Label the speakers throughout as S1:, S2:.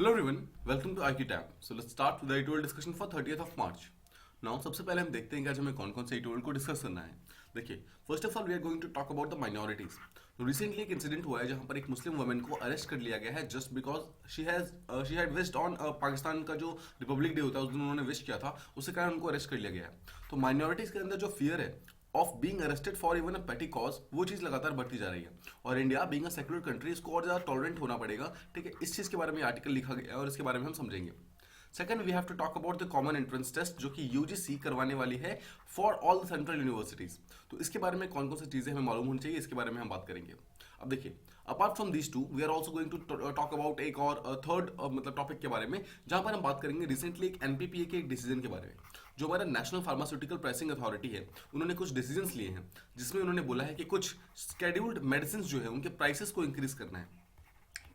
S1: Hello everyone, welcome to IQ Tab. So let's start with the editorial discussion for 30th of March. Now सबसे पहले हम देखते हैं कि आज हमें कौन कौन से editorial को डिस्कस करना है. देखिए, first of all we are going to talk about the minorities. तो रिसेंटली एक इंसिडेंट हुआ है जहां पर एक मुस्लिम वुमेन को अरेस्ट कर लिया गया है just because she had wished on Pakistan का जो रिपब्लिक डे होता है उस दिन उन्होंने विश किया था, उसके कारण उनको अरेस्ट कर लिया गया है. तो माइनॉरिटीज के अंदर जो फियर है of being arrested for even अ पेटी कॉज, वो चीज लगातार बढ़ती जा रही है. और India being a secular country, इसको और ज्यादा टॉलरेंट होना पड़ेगा. ठीक है, इस चीज के बारे में आर्टिकल लिखा गया है और इसके बारे में हम समझेंगे. Second, we have to talk about the common entrance test जो कि यूजीसी करवाने वाली है for all the central universities. तो इसके बारे में कौन कौन सी चीजें हमें मालूम होनी चाहिए, इसके बारे में हम बात करेंगे. अब देखिए, apart from these two we are also going to talk about एक और थर्ड मतलब टॉपिक के बारे में, जहां पर हम बात करेंगे रिसेंटली एक एनपीपीए के एक डिसीजन के बारे में. जो हमारा नेशनल फार्मास्यूटिकल प्राइसिंग अथॉरिटी है, उन्होंने कुछ डिसीजंस लिए हैं जिसमें उन्होंने बोला है कि कुछ स्केड्यूल्ड मेडिसिन जो है उनके प्राइसेस को इंक्रीज करना है.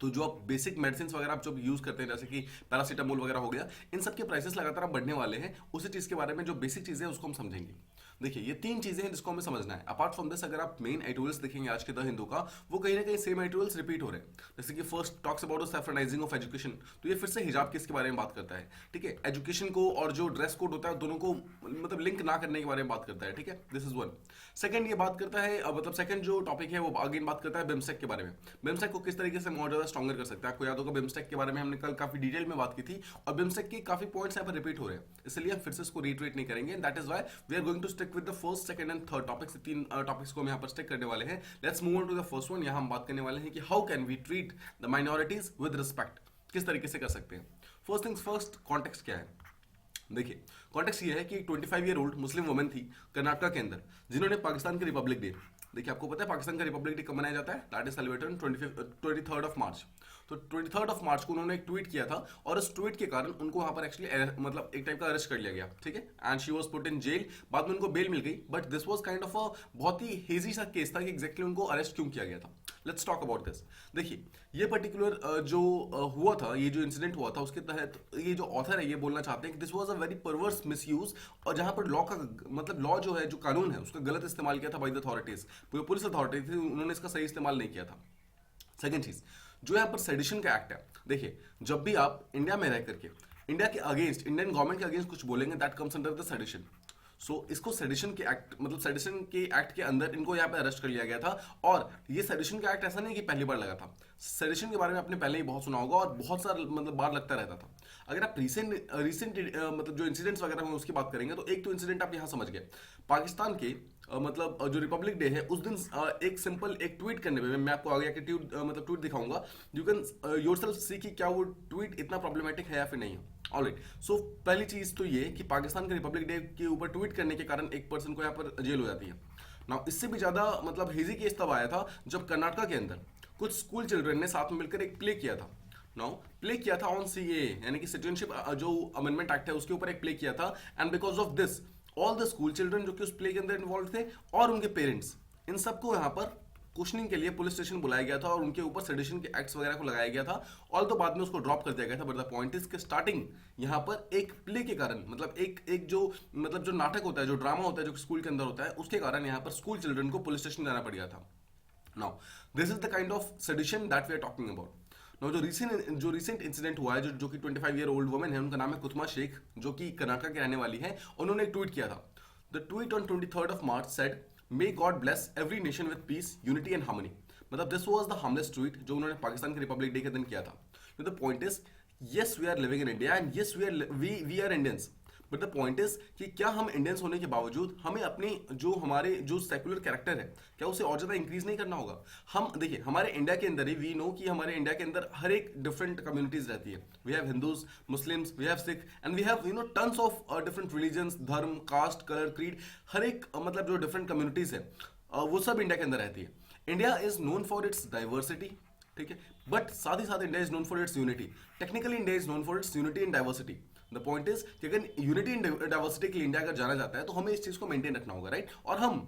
S1: तो जो आप बेसिक मेडिसिन वगैरह आप जब यूज करते हैं जैसे कि पैरासीटामोल वगैरह हो गया, इन सब के प्राइसेस लगातार अब बढ़ने वाले हैं. उसी चीज के बारे में जो बेसिक चीजें हैं उसको हम समझेंगे. देखिए, ये तीन चीजें हैं जिसको हमें समझना है. अपार्ट फ्रॉम दिस, अगर आप मेन एडिटोरियल्स देखेंगे आज के द हिंदू का, वो कहीं ना कहीं सेम एडिटोरियल्स रिपीट हो रहे हैं. जैसे कि first talks about the saffronising of education, तो ये फिर से हिजाब किसके बारे में बात करता है. ठीक है, एजुकेशन को और जो ड्रेस कोड होता है दोनों को मतलब लिंक ना करने के बारे में बात करता है. ठीक है, दिस इज वन. सेकंड, ये बात करता है मतलब सेकंड जो टॉपिक है वो अगेन बात करता है बिम्स्टेक के बारे में. बिम्स्टेक को किस तरीके से और ज्यादा स्ट्रॉन्गर कर सकता है. आपको याद होगा बिम्स्टेक के बारे में हमने कल काफी डिटेल में बात की थी और बिम्स्टेक के काफी पॉइंट्स यहाँ पर रिपीट हो रहे हैं, इसलिए हम फिर से इसको रिट्रेट नहीं करेंगे. That is why we are going to stick with the first, second and third topics. तीन टॉपिक्स को हम यहाँ पर स्टिक करने वाले हैं. Let's move on to the first one. यहाँ हम बात करने वाले हैं कि how can we treat the minorities with respect, किस तरीके से कर सकते हैं. फर्स्ट थिंग्स फर्स्ट, कॉन्टेक्स्ट क्या है. देखिए, कॉन्टेक्स्ट ये है कि एक 25 ईयर ओल्ड मुस्लिम वुमेन थी कर्नाटक के अंदर, जिन्होंने पाकिस्तान के रिपब्लिक डे, देखिए आपको पता है पाकिस्तान का रिपब्लिक डे कब मनाया जाता है, that is celebrated on 23rd of March. तो 23rd ऑफ मार्च को उन्होंने एक ट्वीट किया था और उस ट्वीट के कारण उनको वहां पर एक्चुअली मतलब एक टाइप का अरेस्ट कर लिया गया. ठीक है, and she was put in jail. बाद में उनको बेल मिल गई, but this was kind of a बहुत ही हेजी सा केस था कि एग्जैक्टली उनको अरेस्ट क्यों किया गया था. Let's talk about this. देखिए, ये पर्टिकुलर जो हुआ था, ये जो इंसिडेंट हुआ था, उसके तहत ये जो ऑथर है ये बोलना चाहते हैं कि this was a very परवर्स misuse, और जहां पर लॉ का मतलब लॉ जो है, जो कानून है, उसका गलत इस्तेमाल किया था by the authorities. Police authority थी, उन्होंने इसका सही इस्तेमाल नहीं किया था. सेकंड चीज, जो यहाँ पर सेडिशन का एक्ट है, देखिए जब भी आप इंडिया में रह करके इंडिया के अगेंस्ट, इंडियन गवर्नमेंट के अगेंस्ट कुछ बोलेंगे, that comes under the sedition. So इसको सेडिशन के एक्ट मतलब सेडिशन के एक्ट के अंदर इनको यहाँ पे अरेस्ट कर लिया गया था. और ये सेडिशन का एक्ट ऐसा नहीं कि पहली बार लगा था. सेडिशन के बारे में आपने पहले ही बहुत सुना होगा और बहुत सारा मतलब बार लगता रहता था. अगर आप रिसेंट मतलब जो इंसिडेंट्स वगैरह हैं उसकी बात करेंगे, तो एक तो इंसिडेंट आप यहाँ समझ गए. पाकिस्तान के मतलब जो रिपब्लिक डे है उस दिन एक सिंपल एक ट्वीट करने पे, मैं आपको आगे ट्वीट मतलब ट्वीट दिखाऊंगा. यू कैन योरसेल्फ सी कि क्या वो ट्वीट इतना प्रॉब्लमेटिक है या फिर नहीं है. ऑलराइट, सो पहली चीज तो ये कि पाकिस्तान के रिपब्लिक डे के ऊपर ट्वीट करने के कारण एक पर्सन को यहाँ पर जेल हो जाती है. नाउ इससे भी ज्यादा मतलब हेजी केस तब आया था जब कर्नाटक के अंदर कुछ स्कूल चिल्ड्रन ने साथ में मिलकर एक प्ले किया था. नाउ प्ले किया था ऑन सीए, यानी कि सिटीजनशिप जो अमेंडमेंट एक्ट है उसके ऊपर एक प्ले किया था. And because of this all the school children जो कि उस प्ले के अंदर इन्वॉल्व थे और उनके पेरेंट्स, इन सबको यहाँ पर क्वेश्चनिंग के लिए पुलिस स्टेशन बुलाया गया था और उनके ऊपर सेडिशन के एक्ट्स वगैरह को लगाया गया था. और तो बाद में उसको ड्रॉप कर दिया गया था. बट द पॉइंट इज कि स्टार्टिंग यहाँ पर एक प्ले के कारण मतलब एक जो मतलब जो नाटक होता है, जो ड्रामा होता है, जो स्कूल के अंदर होता है, उसके कारण यहाँ पर स्कूल चिल्ड्रन को पुलिस स्टेशन जाना पड़ गया था. Now this is the kind of sedition that we are talking about. Now जो रिसेंट इंसिडेंट हुआ है, जो कि 25 ईयर ओल्ड वुमेन है, उनका नाम है कुथमा शेख, जो कि कर्नाटक के रहने वाली है. उन्होंने एक ट्वीट किया था. The tweet on 23rd of March said, "May God bless every nation with peace, unity and harmony." मतलब this was the harmless tweet जो उन्होंने पाकिस्तान के रिपब्लिक डे के दिन किया था. The point is, yes we are living in India and yes we are Indians. But the point is कि क्या हम इंडियंस होने के बावजूद हमें अपनी जो हमारे जो सेक्युलर कैरेक्टर है, क्या उसे और ज्यादा इंक्रीज नहीं करना होगा. हम देखिए, हमारे इंडिया के अंदर ही वी नो कि हमारे इंडिया के अंदर हर एक डिफरेंट कम्युनिटीज रहती है. We have Hindus, Muslims, we have Sikh and we have tons of different religions, धर्म, कास्ट, कलर, क्रीड. हर एक मतलब जो डिफरेंट कम्युनिटीज है वो सब इंडिया के अंदर रहती है. India is known for its diversity. ठीक है, बट साथ ही साथ India is known for its unity. Technically India is known for its unity and diversity. The point is कि अगर यूनिटी एंड डाइवर्सिटी के लिए इंडिया अगर जाना जाता है तो हमें इस चीज को मेंटेन रखना होगा, राइट. और हम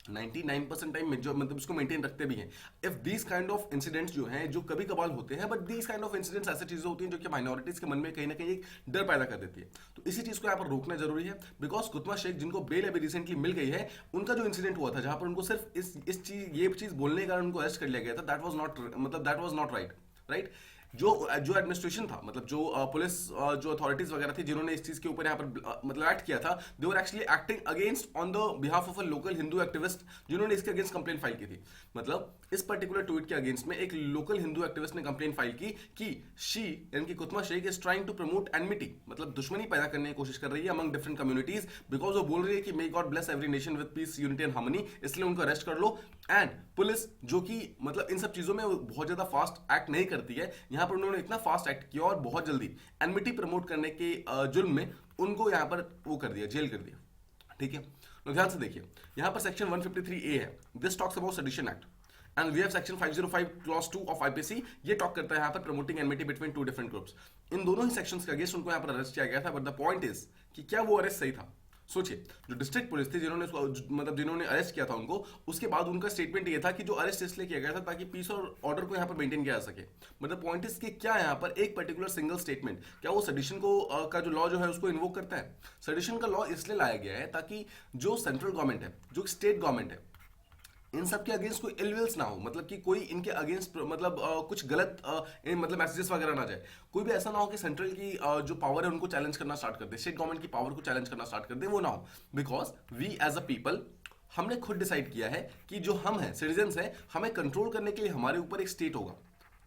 S1: 99% टाइम जो मतलब इसको मेंटेन रखते भी हैं. If these kind of incidents जो हैं, जो कभी कभार होते हैं, but these kind of incidents ऐसी चीजें होती हैं जो कि माइनॉरिटीज के मन में कहीं ना कहीं एक डर पैदा कर देती है. तो इसी चीज को यहाँ पर रोकना जरूरी है. बिकॉज कुतमा शेख, जिनको बेल अभी रिसेंटली मिल गई है, उनका जो इंसिडेंट हुआ था जहां पर उनको सिर्फ इस चीज ये चीज बोलने के कारण उनको अरेस्ट कर लिया गया था, दैट वाज नॉट मतलब that was not right. Right, जो जो एडमिनिस्ट्रेशन था, मतलब जो पुलिस जो अथॉरिटीज वगैरह थी जिन्होंने इस चीज के ऊपर यहाँ पर मतलब एक्ट किया था, they were actually acting against on the behalf of a local Hindu activist जिन्होंने इसके अगेंस्ट कंप्लेन फाइल की थी। मतलब इस पर्टिकुलर ट्वीट के अगेंस्ट में एक लोकल हिंदू एक्टिविस्ट ने कंप्लेन फाइल की कि शी यानी कि कुतमा Sheikh is trying to promote enmity, मतलब दुश्मनी पैदा करने की कोशिश कर रही है अमंग डिफरेंट कम्युनिटीज, बिकॉज वो बोल रही है कि may God bless every nation with piece unity and harmony, इसलिए उनको अरेस्ट कर लो। एंड पुलिस जो कि मतलब इन सब चीजों में बहुत ज्यादा फास्ट एक्ट नहीं करती है, यहां पर उन्होंने इतना फास्ट एक्ट किया और बहुत जल्दी एनमिटी प्रमोट करने के जुर्म में उनको यहां पर वो कर दिया, जेल कर दिया। ठीक है, तो ध्यान से देखिए, यहां पर सेक्शन 153A है, this talks about sedition act, and we have section 505 clause 2 of IPC, ये टॉक करता है यहां पर promoting enmity between two different groups. इन दोनों ही सेक्शंस के अगेंस्ट उनको यहां पर अरेस्ट किया गया था, बट द पॉइंट इज कि क्या वो अरेस्ट सही था? सोचिए, जो डिस्ट्रिक्ट पुलिस थी जिन्होंने मतलब जिन्होंने अरेस्ट किया था उनको, उसके बाद उनका स्टेटमेंट ये था कि जो अरेस्ट इसलिए किया गया था ताकि पीस और ऑर्डर को यहाँ पर मेंटेन किया जा सके। मतलब पॉइंट इज कि क्या यहाँ पर एक पर्टिकुलर सिंगल स्टेटमेंट क्या वो सेडिशन को का जो लॉ जो है उसको इन्वोक करता है? सेडिशन का लॉ इसलिए लाया गया है ताकि जो सेंट्रल गवर्नमेंट है, जो स्टेट गवर्नमेंट है, इन सब के अगेंस्ट कोई इलविल्स ना हो, मतलब कि कोई इनके अगेंस्ट मतलब कुछ गलत मतलब मैसेजेस वगैरह ना जाए। कोई भी ऐसा ना हो कि सेंट्रल की जो पावर है उनको चैलेंज करना स्टार्ट कर दे, स्टेट गवर्नमेंट की पावर को चैलेंज करना स्टार्ट कर दे, वो ना हो। Because we as a people हमने खुद डिसाइड किया है कि जो हम हैं, सिटीजन्स हैं, हमें कंट्रोल करने के लिए हमारे ऊपर एक स्टेट होगा।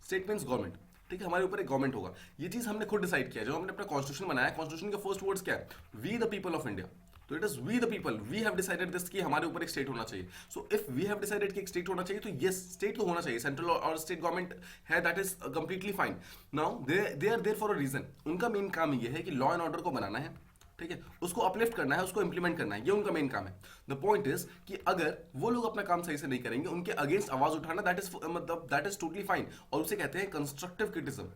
S1: स्टेट मीन्स गवर्नमेंट, ठीक है, हमारे ऊपर एक गवर्नमेंट होगा। ये चीज हमने खुद डिसाइड किया। जो हमने अपना कॉन्स्टिट्यूशन बनाया, कॉन्स्टिट्यूशन के फर्स्ट वर्ड्स क्या है? We the people of India. तो it is we the people, we have decided this कि हमारे ऊपर एक स्टेट होना चाहिए। So if we have decided कि एक स्टेट होना चाहिए, तो यस, स्टेट तो होना चाहिए, सेंट्रल और स्टेट गवर्नमेंट है, that is completely fine. Now they are there for a reason. उनका मेन काम ये है कि लॉ एंड ऑर्डर को बनाना है, ठीक है, उसको अपलिफ्ट करना है, उसको इंप्लीमेंट करना है, ये उनका मेन काम है। द पॉइंट इज कि अगर वो लोग अपना काम सही से नहीं करेंगे, उनके अगेंस्ट आवाज उठाना, दैट इज मतलब दैट इज टोटली फाइन, और उसे कहते हैं कंस्ट्रक्टिव क्रिटिसिज्म।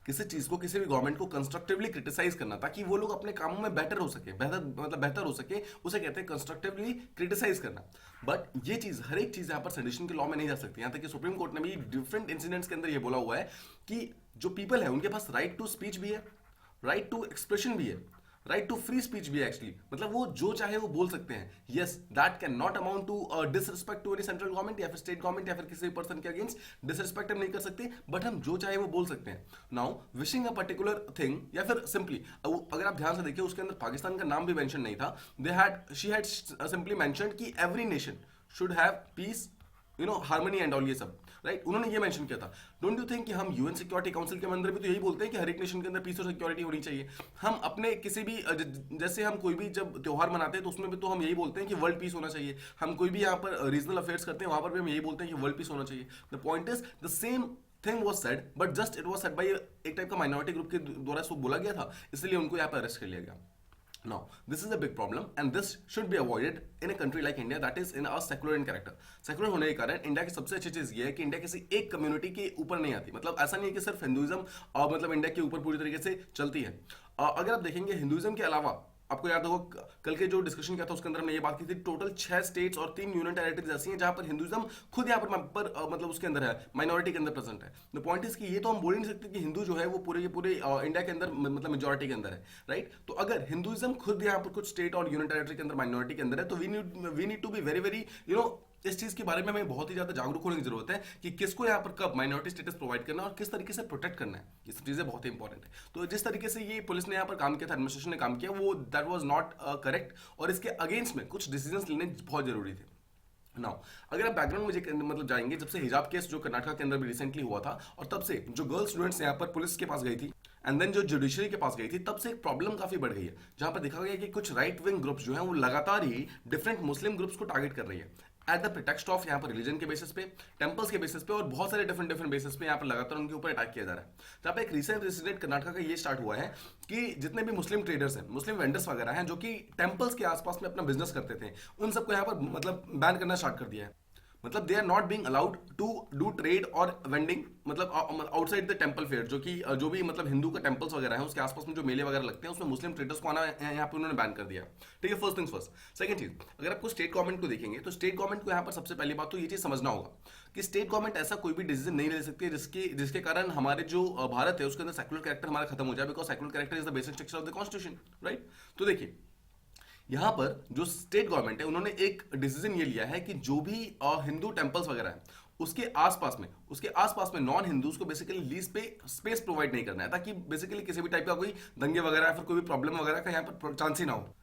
S1: किसी चीज को, किसी भी गवर्नमेंट को कंस्ट्रक्टिवली क्रिटिसाइज करना ताकि वो लोग अपने कामों में बेटर हो सके, बेहतर हो सके, उसे कहते हैं कंस्ट्रक्टिवली क्रिटिसाइज करना। बट ये चीज, हर एक चीज यहाँ पर सेडिशन के लॉ में नहीं जा सकती। यहाँ तक कि सुप्रीम कोर्ट ने भी डिफरेंट इंसिडेंट्स के अंदर ये बोला हुआ है कि जो पीपल है उनके पास राइट टू स्पीच भी है, राइट टू एक्सप्रेशन भी है, राइट टू फ्री स्पीच भी है एक्चुअली। मतलब वो जो चाहे वो बोल सकते हैं। Yes, that can not amount to disrespect to any central government या फिर स्टेट गवर्नमेंट या फिर किसी पर्सन के अगेंस्ट डिसरिस्पेक्ट हम नहीं कर सकते, बट हम जो चाहे वो बोल सकते हैं। Now wishing a particular thing, या फिर सिंपली अगर आप ध्यान से देखिए, उसके अंदर पाकिस्तान का नाम भी मेंशन नहीं था। शी हैड सिंपली मेंशन्ड कि every nation should have piece, harmony and all, ये सब राइट, उन्होंने ये मेंशन किया था। डोंट यू थिंक कि हम यूएन सिक्योरिटी काउंसिल के अंदर भी तो यही बोलते हैं कि हर एक नेशन के अंदर पीस और सिक्योरिटी होनी चाहिए। हम अपने किसी भी जैसे हम कोई भी जब त्योहार मनाते हैं तो उसमें भी तो हम यही बोलते हैं कि वर्ल्ड पीस होना चाहिए। हम कोई भी यहाँ पर रीजनल अफेयर्स करते हैं, वहां पर भी हम यही बोलते हैं कि वर्ल्ड पीस होना चाहिए। The point is the same thing was said, but just it was said by एक टाइप का माइनॉरिटी ग्रुप के द्वारा इसको बोला गया था, इसलिए उनको यहाँ पर अरेस्ट कर लिया गया। Now, this is a big problem and this should be avoided in a country like India that is in a secular in character. Secular होने के कारण इंडिया की सबसे अच्छी चीज ये है कि इंडिया किसी एक कम्युनिटी के ऊपर नहीं आती। मतलब ऐसा नहीं है कि सिर्फ हिंदुइज्म और मतलब इंडिया के ऊपर पूरी तरीके से चलती है। अगर आप देखेंगे हिंदुइज्म के अलावा, आपको याद होगा कल के जो डिस्कशन किया था उसके अंदर हमने ये बात की थी, टोटल 6 स्टेट्स और 3 यूनियन टेरिटरीज ऐसी हैं जहां पर हिंदुइज्म खुद यहाँ पर मतलब उसके अंदर है, माइनॉरिटी के अंदर प्रेजेंट है। द पॉइंट इज कि ये तो हम बोल ही नहीं सकते कि हिंदू जो है वो पूरे के पूरे इंडिया के अंदर मतलब मेजोरिटी के अंदर है, राइट। तो अगर हिंदुइज्म खुद यहाँ पर कुछ स्टेट और यूनियन टेरिटरी के अंदर माइनॉरिटी के अंदर है, तो we need to be very very इस चीज के बारे में हमें बहुत ही ज्यादा जागरूक होने की जरूरत है कि किसको यहाँ पर कब माइनॉरिटी स्टेटस प्रोवाइड करना और किस तरीके से प्रोटेक्ट करना है। ये सब चीजें बहुत ही इंपॉर्टेंट है। तो जिस तरीके से ये पुलिस ने यहाँ पर काम किया था, एडमिनिस्ट्रेशन ने काम किया, वो दैट वाज नॉट करेक्ट, और इसके अगेंस्ट में कुछ डिसीजंस लेने बहुत जरूरी थे। नाउ अगर आप बैकग्राउंड मुझे मतलब जाएंगे, जब से हिजाब केस जो कर्नाटक के अंदर भी रिसेंटली हुआ था, और तब से जो गर्ल स्टूडेंट्स यहाँ पर पुलिस के पास गई थी एंड देन जो जुडिशरी के पास गई थी, तब से एक प्रॉब्लम काफी बढ़ गई है, जहां पर देखा गया कि कुछ राइट विंग ग्रुप्स जो हैं वो लगातार ही डिफरेंट मुस्लिम ग्रुप्स को टारगेट कर रही है एट द प्रिटेक्स्ट ऑफ यहाँ पर रिलीजन के बेसिस पे, टेम्पल्स के बेसिस पे, और बहुत सारे डिफरेंट बेसिस पे यहाँ पर लगातार उनके ऊपर अटैक किया जा रहा है। जहाँ पे एक रिसेंट इंसिडेंट कर्नाटक का ये स्टार्ट हुआ है कि जितने भी मुस्लिम ट्रेडर्स हैं, मुस्लिम वेंडर्स वगैरह हैं जो कि टेम्पल्स के आसपास में अपना बिजनेस करते थे, उन सबको यहाँ पर मतलब बैन करना स्टार्ट कर दिया है। मतलब they are not being allowed to do trade और वेंडिंग, मतलब आउटसाइड द टेम्पल फेयर, जो कि जो भी मतलब हिंदू का टेम्पल्स वगैरह है उसके आसपास में जो मेले वगैरह लगते हैं उसमें मुस्लिम ट्रेडर्स को आना यहाँ पे उन्होंने बैन कर दिया। ठीक है, फर्स्ट थिंग्स फर्स्ट। सेकंड चीज, अगर आपको स्टेट गवर्नमेंट को देखेंगे तो स्टेट गवर्नमेंट को यहाँ पर सबसे पहली बात तो ये चीज समझना होगा कि स्टेट गवर्नमेंट ऐसा कोई भी डिसीजन नहीं ले सकती है जिसके कारण हमारे जो भारत है उसके अंदर सेक्युलर कैरेक्टर हमारा खत्म हो जाए, because secular character is the basic structure of the constitution, right. तो देखिए यहां पर जो स्टेट गवर्नमेंट है उन्होंने एक डिसीजन ये लिया है कि जो भी हिंदू टेम्पल्स वगैरह है उसके आसपास में नॉन हिंदूज को बेसिकली लीज पे स्पेस प्रोवाइड नहीं करना है, ताकि बेसिकली किसी भी टाइप का कोई दंगे वगैरह या फिर कोई भी प्रॉब्लम वगैरह का यहाँ पर चांस ही ना हो।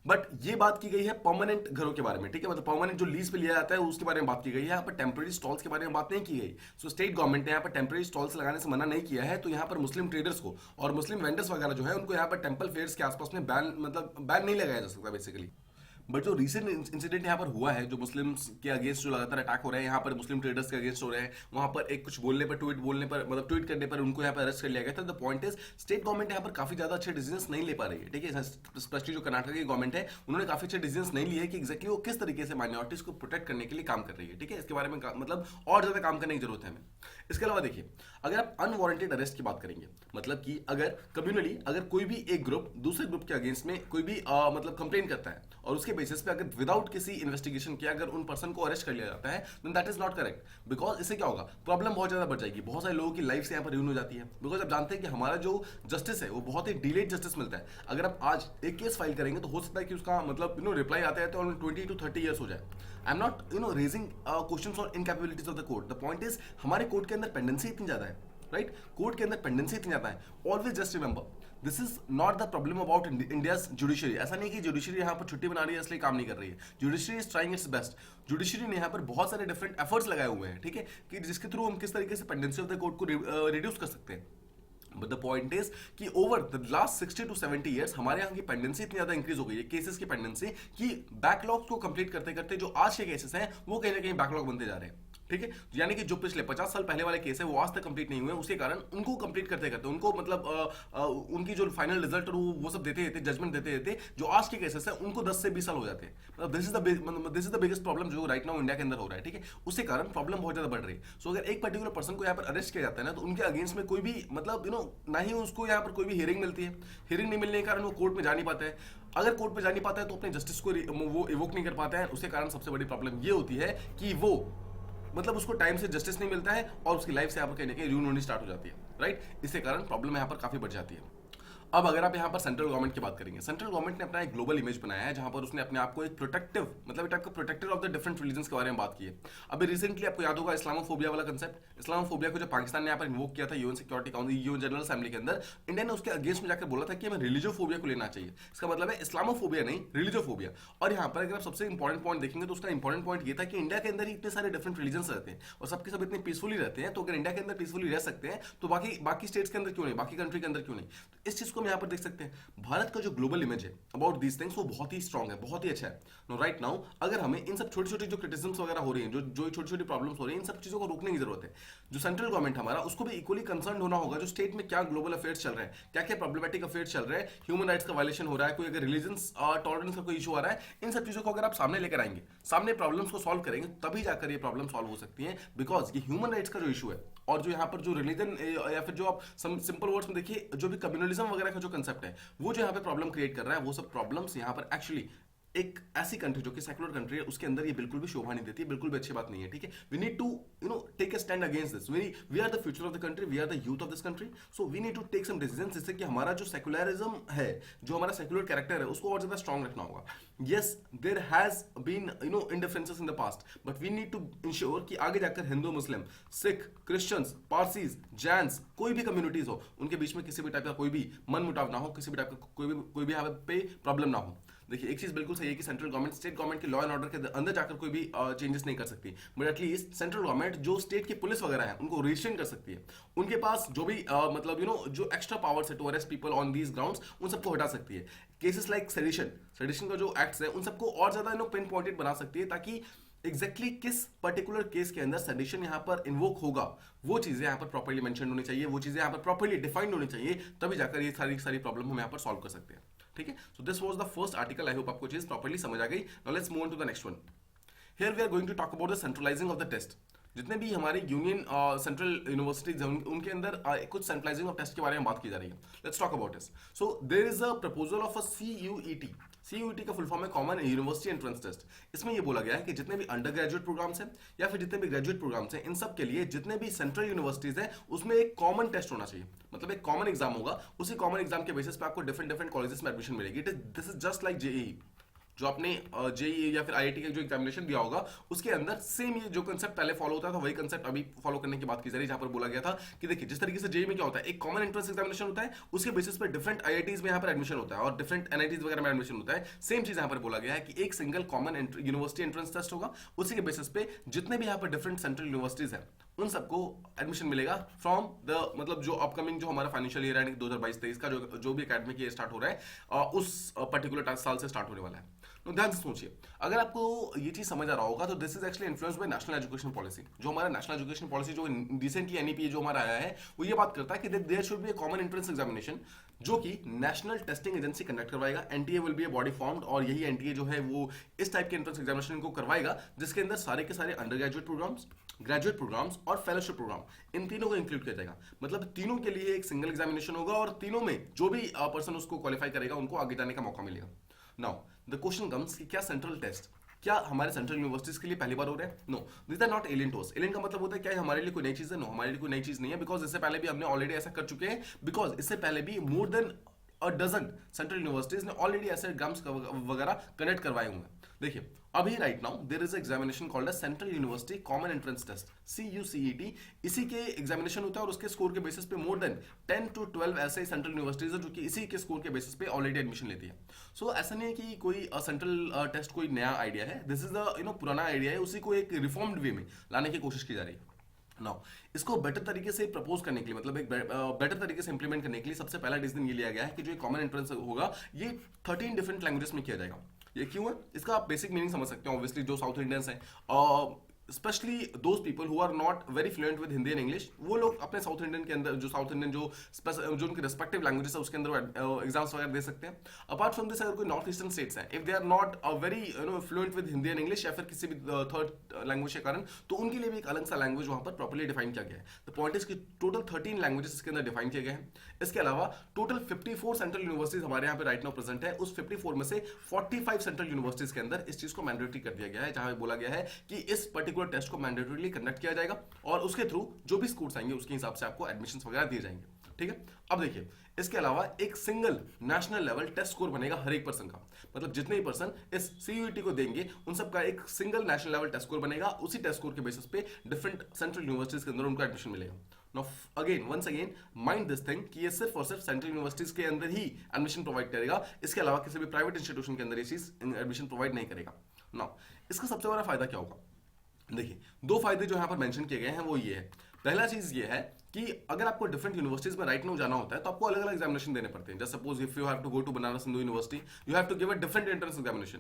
S1: बट ये बात की गई है परमानेंट घरों के बारे में, ठीक है, मतलब परमानेंट जो लीज पे लिया जाता है उसके बारे में बात की गई है, यहाँ पर टेम्पररी स्टॉल्स के बारे में बात नहीं की गई। सो स्टेट गवर्नमेंट ने यहाँ पर टेम्पररी स्टॉल्स लगाने से मना नहीं किया है, तो यहाँ पर मुस्लिम ट्रेडर्स को और मुस्लिम वेंडर्स वगैरह जो है उनको यहाँ पर टेम्पल फेयर्स के आसपास में बैन नहीं लगाया जा सकता बेसिकली। बट जो रिसेंट इंसिडेंट यहाँ पर हुआ है, जो मुस्लिम्स के अगेंस्ट जो लगातार अटैक हो रहे हैं, यहाँ पर मुस्लिम ट्रेडर्स के अगेंस्ट हो रहे हैं, वहाँ पर एक कुछ बोलने पर मतलब ट्वीट करने पर उनको यहाँ पर अरेस्ट कर लिया गया था। The point is state government यहाँ पर काफी ज्यादा अच्छे डिसीजंस नहीं ले पा रही है, ठीक है, स्पेशली जो कर्नाटक की गवर्नमेंट है उन्होंने काफी अच्छे डिसीजंस नहीं लिए कि एक्जैक्टली वो किस तरीके से माइनॉरिटीज को प्रोटेक्ट करने के लिए काम कर रही है, ठीक है, इसके बारे में मतलब और ज्यादा काम करने की जरूरत है हमें। इसके अलावा देखिए, अगर आप अनवारंटेड अरेस्ट की बात करेंगे, मतलब कि अगर कम्युनली अगर कोई भी एक ग्रुप दूसरे ग्रुप के अगेंस्ट में कोई भी मतलब कंप्लेन करता है और उसके बेसिस पे अगर विदाउट किसी इन्वेस्टिगेशन किया अगर उन पर्सन को अरेस्ट कर लिया जाता है, then that is not correct. Because इससे क्या होगा, प्रॉब्लम बहुत ज्यादा बढ़ जाएगी, बहुत सारे लोगों की लाइफ से यहाँ पर रुइन हो जाती है। बिकॉज आप जानते हैं कि हमारा जो जस्टिस है वो बहुत ही डिलेड जस्टिस मिलता है। अगर आप आज एक केस फाइल करेंगे तो हो सकता है कि उसका मतलब रिप्लाई आते हैं तो 20 to 30 ईयर्स हो जाए। I am not raising questions on incapabilities of the court, the point is हमारे कोर्ट के अंदर पेंडेंसी इतनी ज्यादा है, राइट, कोर्ट के अंदर पेंडेंसी इतनी ज्यादा है। Always just remember, this is not the problem about India's judiciary. ऐसा नहीं कि जुडिशरी यहाँ पर छुट्टी बना रही है इसलिए काम नहीं कर रही है, judiciary is trying it's best. Judiciary ने यहाँ पर बहुत सारे डिफरेंट एफर्ट्स लगाए हुए हैं, ठीक है, कि जिसके थ्रू हम किस तरीके से पेंडेंसी ऑफ द कोर्ट को रिड्यूस कर सकते हैं। बट द पॉइंट इज कि over the last 60 to 70 years हमारे यहाँ की पेंडेंसी इतनी ज्यादा इंक्रीज हो गई है, केसेस की पेंडेंसी, कि बैकलॉग को कंप्लीट करते करते जो आज के केसेस हैं वो कहीं ना कहीं बैकलॉग बनते जा रहे हैं, ठीक है, यानी कि जो पिछले 50 साल पहले वाले केस है वो आज तक कंप्लीट नहीं हुए, उसके कारण उनको कंप्लीट करते करते उनको मतलब उनकी जो फाइनल रिजल्ट वो सब देते देते जजमेंट देते देते जो आज के केसेस है उनको 10 से 20 साल हो जाते हैं। मतलब this is the biggest problem जो राइट नाउ इंडिया के अंदर हो रहा है, ठीक है, उसके कारण प्रॉब्लम बहुत ज्यादा बढ़ रही है। सो अगर एक पर्टिकुलर पर्सन को यहाँ पर अरेस्ट किया जाता है ना, तो उनके अगेंस्ट में कोई भी मतलब ना ही उसको यहाँ पर कोई भी हियरिंग मिलती है, हियरिंग नहीं मिलने के कारण वो कोर्ट में जा नहीं पाता है। अगर कोर्ट में जा नहीं पाता है तो अपने जस्टिस को वो इवोक नहीं कर पाता है, उसके कारण सबसे बड़ी प्रॉब्लम ये होती है कि वो मतलब उसको टाइम से जस्टिस नहीं मिलता है और उसकी लाइफ से यहाँ पर कहीं ना कहीं रूइन होनी स्टार्ट हो जाती है, राइट, इसके कारण प्रॉब्लम यहाँ पर काफी बढ़ जाती है। अब अगर आप यहाँ पर सेंट्रल गवर्नमेंट की बात करेंगे, सेंट्रल गवर्नमेंट ने अपना एक ग्लोबल इमेज बनाया है जहां पर उसने अपने आप को एक प्रोटेक्टिव मतलब एक टाइप का protector of the different religions के बारे में बात की है। अभी रिसेंटली आपको याद होगा इस्लामोफोबिया वाला कंसेप्ट, इस्लामोफोबिया को जब पाकिस्तान ने यहाँ पर इन्वोक किया था UN security council, UN general assembly के अंदर, इंडिया ने उसके अगेंस्ट में जाकर बोला था कि हमें रिलीजियोफोबिया को लेना चाहिए। इसका मतलब है इस्लामोफोबिया नहीं, रिलीजियोफोबिया। और यहाँ पर अगर आप सबसे इंपॉर्टेंट पॉइंट देखेंगे तो उसका इंपॉर्टेंट पॉइंट ये था कि इंडिया के अंदर ही इतने सारे डिफरेंट रिलीजन्स रहते हैं और सबके सब इतने पीसफुली रहते हैं, तो अगर इंडिया के अंदर पीसफुली रह सकते हैं तो बाकी स्टेट्स के अंदर क्यों नहीं, बाकी कंट्री के अंदर क्यों नहीं। तो इस चीज को हम यहाँ पर देख सकते हैं। भारत का जो ग्लोबल इमेज है अबाउट दीस थिंग्स वो बहुत ही स्ट्रांग है, बहुत ही अच्छा है। नो राइट नाउ अगर हमें इन सब छोटी छोटी जो क्रिटिसिज्म्स वगैरह हो रही हैं, जो छोटी छोटी प्रॉब्लम्स हो रही हैं, इन सब चीजों को रोकने की जरूरत है। जो सेंट्रल गवर्नमेंट हमारा उसको भी इक्वली कंसर्न होना होगा, जो स्टेट में क्या ग्लोबल अफेयर्स चल रहे हैं, क्या क्या प्रॉब्लमेटिक अफेयर्स चल रहे हैं, ह्यूमन राइट्स का वायलेशन हो रहा है, कोई अगर रिलीजन्स टॉलरेंस का कोई इशू आ रहा है, इन सब चीजों को अगर आप सामने लेकर आएंगे, सामने प्रॉब्लम्स को सॉल्व करेंगे, तभी जाकर ये प्रॉब्लम सॉल्व हो सकती है। बिकॉज ये ह्यूमन राइट्स का जो इशू है और जो यहाँ पर जो रिलीजन या फिर जो आप सिंपल वर्ड्स में देखिए जो भी कम्युनलिज्म वगैरह का जो कंसेप्ट है वो जो यहाँ पे प्रॉब्लम क्रिएट कर रहा है, वो सब प्रॉब्लम्स यहाँ पर एक्चुअली एक ऐसी कंट्री जो कि सेकुलर कंट्री है उसके अंदर ये बिल्कुल भी शोभा नहीं देती है, बिल्कुल भी अच्छी बात नहीं है, ठीक है। We need to take a stand against this. We are the future of the country, we are the youth of this country, so we need to take some decisions जिससे कि हमारा जो सेकुलरिज्म है, जो हमारा सेकुलर कैरेक्टर है, उसको और ज्यादा स्ट्रांग रखना होगा। Yes there has been indifferences in the past, but we need to ensure कि आगे जाकर हिंदू, मुस्लिम, सिख, क्रिश्चियंस, पारसीज, जैन्स, कोई भी कम्युनिटीज हो, उनके बीच में किसी भी टाइप का कोई भी मन मुटाव ना हो, किसी भी टाइप का कोई भी यहाँ पे प्रॉब्लम ना हो। देखिए एक चीज बिल्कुल सही है कि सेंट्रल गवर्नमेंट स्टेट गवर्नमेंट के लॉ एंड ऑर्डर के अंदर जाकर कोई भी चेंजेस नहीं कर सकती, बट एटलीस्ट सेंट्रल गवर्नमेंट जो स्टेट की पुलिस वगैरह है उनको रेस्ट्रेन कर सकती है। उनके पास जो भी मतलब जो एक्स्ट्रा पावर्स है to arrest people on these grounds, उन सबको हटा सकती है। केसेस लाइक सेडिशन का जो एक्ट्स है उन सबको और ज्यादा पिन पॉइंटेड बना सकती है, ताकि एग्जैक्टली किस पर्टिकुलर केस के अंदर सेडिशन यहाँ पर इन्वोक होगा वो चीजें यहाँ पर प्रॉपर्ली मेंशन होनी चाहिए, वो चीजें यहाँ पर प्रॉपर्ली डिफाइंड होनी चाहिए, तभी जाकर ये सारी प्रॉब्लम हम यहाँ पर सॉल्व कर सकते हैं, ठीक है। So this was the first article, I hope आपको चीज प्रॉपर्ली समझ आ गई। Now let's move on to the next one. Here we are going to talk about the centralising of the test. जितने भी हमारी यूनियन सेंट्रल यूनिवर्सिटीज हैं उनके अंदर कुछ सेंट्रलाइजिंग ऑफ टेस्ट के बारे में बात की जा रही है। Let's talk about this. So there is a proposal of a CUET। CUET का फुल फॉर्म है कॉमन यूनिवर्सिटी एंट्रेंस टेस्ट। इसमें ये बोला गया है कि जितने भी अंडर ग्रेजुएट प्रोग्राम्स हैं या फिर जितने भी ग्रेजुएट प्रोग्राम्स हैं, इन सब के लिए जितने भी सेंट्रल यूनिवर्सिटीज हैं उसमें एक कॉमन टेस्ट होना चाहिए, मतलब एक कॉमन एग्जाम होगा। उसी कॉमन एग्जाम के बेसिस पे आपको डिफरेंट कॉलेजेस में एडमिशन मिलेगी। This is just like JEE। जो आपने जेईई या फिर आईआईटी का जो एग्जामिनेशन दिया होगा उसके अंदर सेम ये जो कंसेप्ट पहले फॉलो होता था वही कंसेप्ट अभी फॉलो करने की बात की जा रही है, जहां पर बोला गया था कि देखिए जिस तरीके से जेईई में क्या होता है, एक कॉमन एंट्रेंस एग्जामिनेशन होता है, उसके बेसिस पर डिफरेंट आईआईटीज में यहाँ पर एडमिशन होता है और डिफरेंट एनआईटीज वगैरह में एडमिशन होता है। सेम चीज यहाँ पर बोला गया है कि एक single common university entrance test होगा, उसी के बेसिस पे जितने भी यहाँ पर डिफरेंट सेंट्रल यूनिवर्सिटीज हैं उन सबको एडमिशन मिलेगा फ्रॉम द मतलब जो अपकमिंग जो हमारा फाइनेंशियल ईयर है 2022-23 का जो भी एकेडमिक ईयर स्टार्ट हो रहा है उस पर्टिकुलर साल से स्टार्ट होने वाला है। तो ध्यान से सोचिए, अगर आपको ये चीज समझ आ रहा होगा तो this is actually influenced by national education policy. जो हमारा नेशनल एजुकेशन पॉलिसी जो रिसेंटली एनईपी जो हमारा आया है वो ये बात करता है कि there should be a common entrance examination जो कि नेशनल टेस्टिंग एजेंसी कंडक्ट करवाएगा। NTA will be a body formed और यही एनटीए जो है वो इस टाइप के एंट्रेंस एग्जामिनेशन को करवाएगा जिसके अंदर सारे के सारे undergraduate programmes, graduate programmes और फेलोशिप प्रोग्राम इन तीनों को इंक्लूड किया जाएगा। मतलब तीनों के लिए एक सिंगल एग्जामिनेशन होगा और तीनों में जो भी पर्सन उसको क्वालिफाई करेगा उनको आगे जाने का मौका मिलेगा। नाउ द क्वेश्चन कम्स कि क्या सेंट्रल टेस्ट क्या हमारे सेंट्रल यूनिवर्सिटीज के लिए पहली बार हो रहा है? No, this are not alien to us. Alien का मतलब होता है क्या हमारे लिए कोई नई चीज है? नो, हमारे लिए कोई नई चीज नहीं है, बिकॉज इससे पहले भी हमने ऑलरेडी ऐसा कर चुके हैं। बिकॉज इससे पहले भी more than a dozen central universities ने ऑलरेडी ऐसे एग्जाम्स वगैरह कंडक्ट करवाए हुए हैं। देखिए अभी right now there is examination called central university common entrance test CUCET। इसी के एग्जामिनेशन होता है और उसके स्कोर के बेसिस पे मोर देन 10 to 12 ऐसे सेंट्रल यूनिवर्सिटीज है जो कि इसी के स्कोर के बेसिस पे ऑलरेडी एडमिशन लेती है। सो ऐसा नहीं है कि कोई सेंट्रल टेस्ट कोई नया आइडिया है, दिस इज पुराना आइडिया है, उसी को एक रिफॉर्म्ड वे में लाने की कोशिश की जा रही है। नाउ इसको बेटर तरीके से प्रपोज करने के लिए मतलब एक बेटर तरीके से इंप्लीमेंट करने के लिए सबसे पहला डिसीजन ये लिया गया है कि जो कॉमन एंट्रेंस होगा ये 13 डिफरेंट लैंग्वेजेस में किया जाएगा। ये क्यों है इसका आप बेसिक मीनिंग समझ सकते हैं। ऑब्वियसली जो साउथ इंडियंस हैं specially those people who are not very fluent with Hindi and English, वो लोग अपने साउथ इंडियन के अंदर जो साउथ इंडियन जो उनकी रिस्पेक्टिव लैंग्वेजेस है उसके अंदर एग्जाम्स वगैरह दे सकते हैं। अपार्ट फ्रॉम दिस अगर कोई नॉर्थ ईस्टर्न स्टेट्स हैं, if they are not very fluent with Hindi and English या फिर किसी भी थर्ड लैंग्वेज के कारण, तो उनके लिए भी एक अलग सा लैंग्वेज वहां पर प्रॉपर्ली डिफाइन किया गया है। द पॉइंट इज कि टोटल 13 लैंग्वेजेस इसके अंदर डिफाइन किए गए हैं। इसके अलावा टोटल 54 सेंट्रल यूनिवर्सिटीज हमारे यहाँ पे राइट नाउ प्रेजेंट है। उस 54 में से 45 सेंट्रल यूनिवर्सिटीज के अंदर इस चीज को मैंडेटरी कर दिया गया है, जहां बोला गया है कि इस पर्टिकुलर टेस्ट को मैंडेटरीली कंडक्ट किया जाएगा और उसके थ्रू जो भी स्कोर्स आएंगे उसके हिसाब से आपको एडमिशन वगैरह दिए जाएंगे। ठीक है, अब देखिए इसके अलावा एक single national level test score बनेगा हर एक पर्सन का। मतलब जितने भी पर्सन इस CUET को देंगे उन सबका एक single national level test score बनेगा। उसी टेस्ट स्कोर के बेसिस पे डिफरेंट सेंट्रल यूनिवर्सिटीज के अंदर उनको एडमिशन मिलेगा। Now, once again, mind this thing कि ये सिर्फ और सिर्फ सेंट्रल यूनिवर्सिटीज के अंदर ही एडमिशन प्रोवाइड करेगा, इसके अलावा किसी भी प्राइवेट इंस्टीट्यूशन के अंदर ये चीज एडमिशन प्रोवाइड नहीं करेगा। नाउ इसका सबसे बड़ा फायदा क्या होगा? देखिए दो फायदे जो यहाँ पर मेंशन किए गए हैं वो ये है। पहला चीज ये है कि अगर आपको डिफरेंट यूनिवर्सिटीज में राइट नाउ जाना होता है तो आपको अलग अलग एग्जामिनेशन देने पड़ते हैं। Just suppose if you have to go to Banaras Hindu University you have to give a different entrance examination,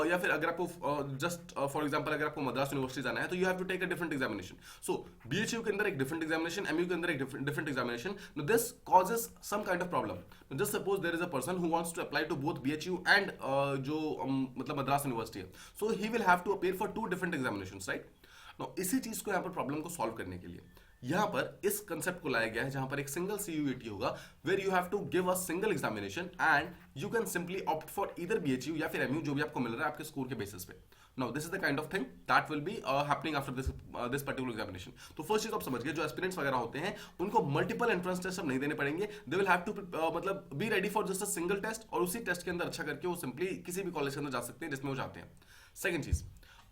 S1: या फिर अगर आपको जस्ट फॉर एग्जांपल अगर आपको मद्रास यूनिवर्सिटी जाना है तो you have to take a different examination. So BHU के अंदर एक डिफरेंट एग्जामिनेशन, MU के अंदर एक different examination. This causes some kind of problem. Just suppose there is a person who wants to apply to both BHU and जो मतलब Madras university है, so he will have to appear for 2 different examinations, right. इसी चीज को यहाँ पर problem को solve करने के लिए यहां पर इस कंसेप्ट को लाया गया है, जहां पर एक सिंगल CUET होगा where you have to give a single examination and you can simply opt for either BHU या फिर MU, जो भी आपको मिल रहा है आपके स्कोर के बेसिस पे। Now this is the kind of thing that will be happening after this particular examination. तो फर्स्ट चीज आप समझ गए, जो एस्पिरेंट्स वगैरह होते हैं उनको मल्टीपल एंट्रेंस टेस्ट नहीं देने पड़ेंगे। दे विल हैव टू मतलब be ready for just a single test और उसी टेस्ट के अंदर अच्छा करके वो सिंपली किसी भी कॉलेज के अंदर जा सकते हैं जिसमें वो चाहते हैं। सेकंड चीज,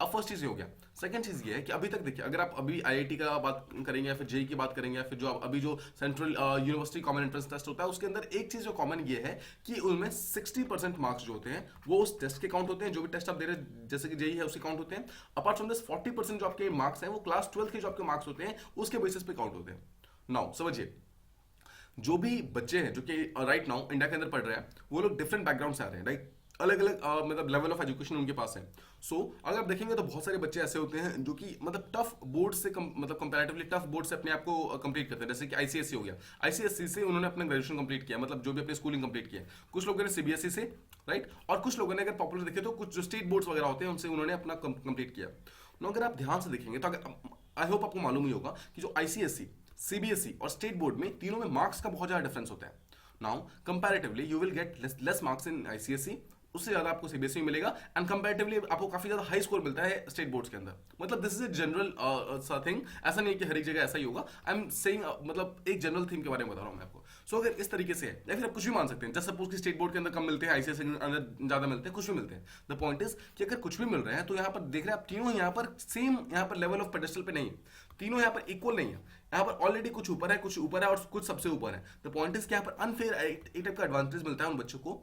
S1: अब फर्स्ट चीज ये हो गया। सेकंड चीज ये है कि अभी तक देखिए अगर आप अभी IIT का बात करेंगे या फिर JEE की बात करेंगे या फिर जो अभी जो central university common entrance test होता है उसके अंदर एक चीज जो कॉमन ये है कि उनमें 60% मार्क्स जो होते हैं वो उस टेस्ट के काउंट होते हैं। जो भी टेस्ट आप दे रहे हैं जैसे कि JEE है उसके काउंट होते हैं। अपार्ट फ्रॉम दिस 40% जो आपके मार्क्स हैं वो क्लास 12 के जो आपके मार्क्स होते हैं उसके बेसिस पे काउंट होते हैं। नाउ समझिए, जो भी बच्चे हैं जो कि राइट नाउ इंडिया के अंदर पढ़ रहे हैं वो लोग डिफरेंट बैकग्राउंड से आ रहे हैं, राइट। अलग अलग मतलब लेवल ऑफ एजुकेशन उनके पास है। सो अगर आप देखेंगे तो बहुत सारे बच्चे ऐसे होते हैं जो कि मतलब टफ बोर्ड से मतलब कंपैरेटिवली टफ बोर्ड से अपने आप को कंप्लीट करते हैं। जैसे कि ICSE हो गया, ICSE से उन्होंने अपना ग्रेजुएशन कंप्लीट किया, मतलब जो भी अपनी स्कूलिंग कंप्लीट किया। कुछ लोगों ने CBSE से, राइट, और कुछ लोगों ने अगर पॉपुलर देखे तो कुछ जो स्टेट बोर्ड्स वगैरह होते हैं उनसे उन्होंने अपना कंप्लीट किया। नो, अगर आप ध्यान से देखेंगे तो अगर आई होप आपको मालूम ही होगा कि जो ICSE, CBSE और स्टेट बोर्ड में तीनों में मार्क्स का बहुत ज्यादा डिफरेंस होता है। Now, comparatively, you will get less marks in ICSE उससे ज्यादा आपको सीबीएसई में मिलेगा, एंड कंपैरेटिवली आपको काफी ज्यादा हाई स्कोर मिलता है स्टेट बोर्ड्स के अंदर। मतलब दिस इज ए जनरल सा थिंग, ऐसा नहीं है कि हर एक जगह ऐसा ही होगा। आई एम सेइंग मतलब एक जनरल थीम के बारे में बता रहा हूँ मैं आपको। सो अगर इस तरीके से है, या फिर आप कुछ भी मान सकते हैं, जैसे सपोज कि स्टेट बोर्ड के अंदर कम मिलते हैं, आईसीएसई के अंदर ज्यादा मिलते हैं, कुछ भी मिलते हैं। द पॉइंट इज कि अगर कुछ भी मिल रहा है तो यहाँ पर देख रहे हैं आप तीनों यहाँ पर सेम यहाँ पर लेवल ऑफ पेडेस्टल पे नहीं है, तीनों यहाँ पर इक्वल नहीं है। यहाँ पर ऑलरेडी कुछ ऊपर है, कुछ ऊपर है और कुछ सबसे ऊपर है। द पॉइंट इज कि यहाँ पर अनफेयर एक टाइप का एडवांटेज मिलता है उन बच्चों को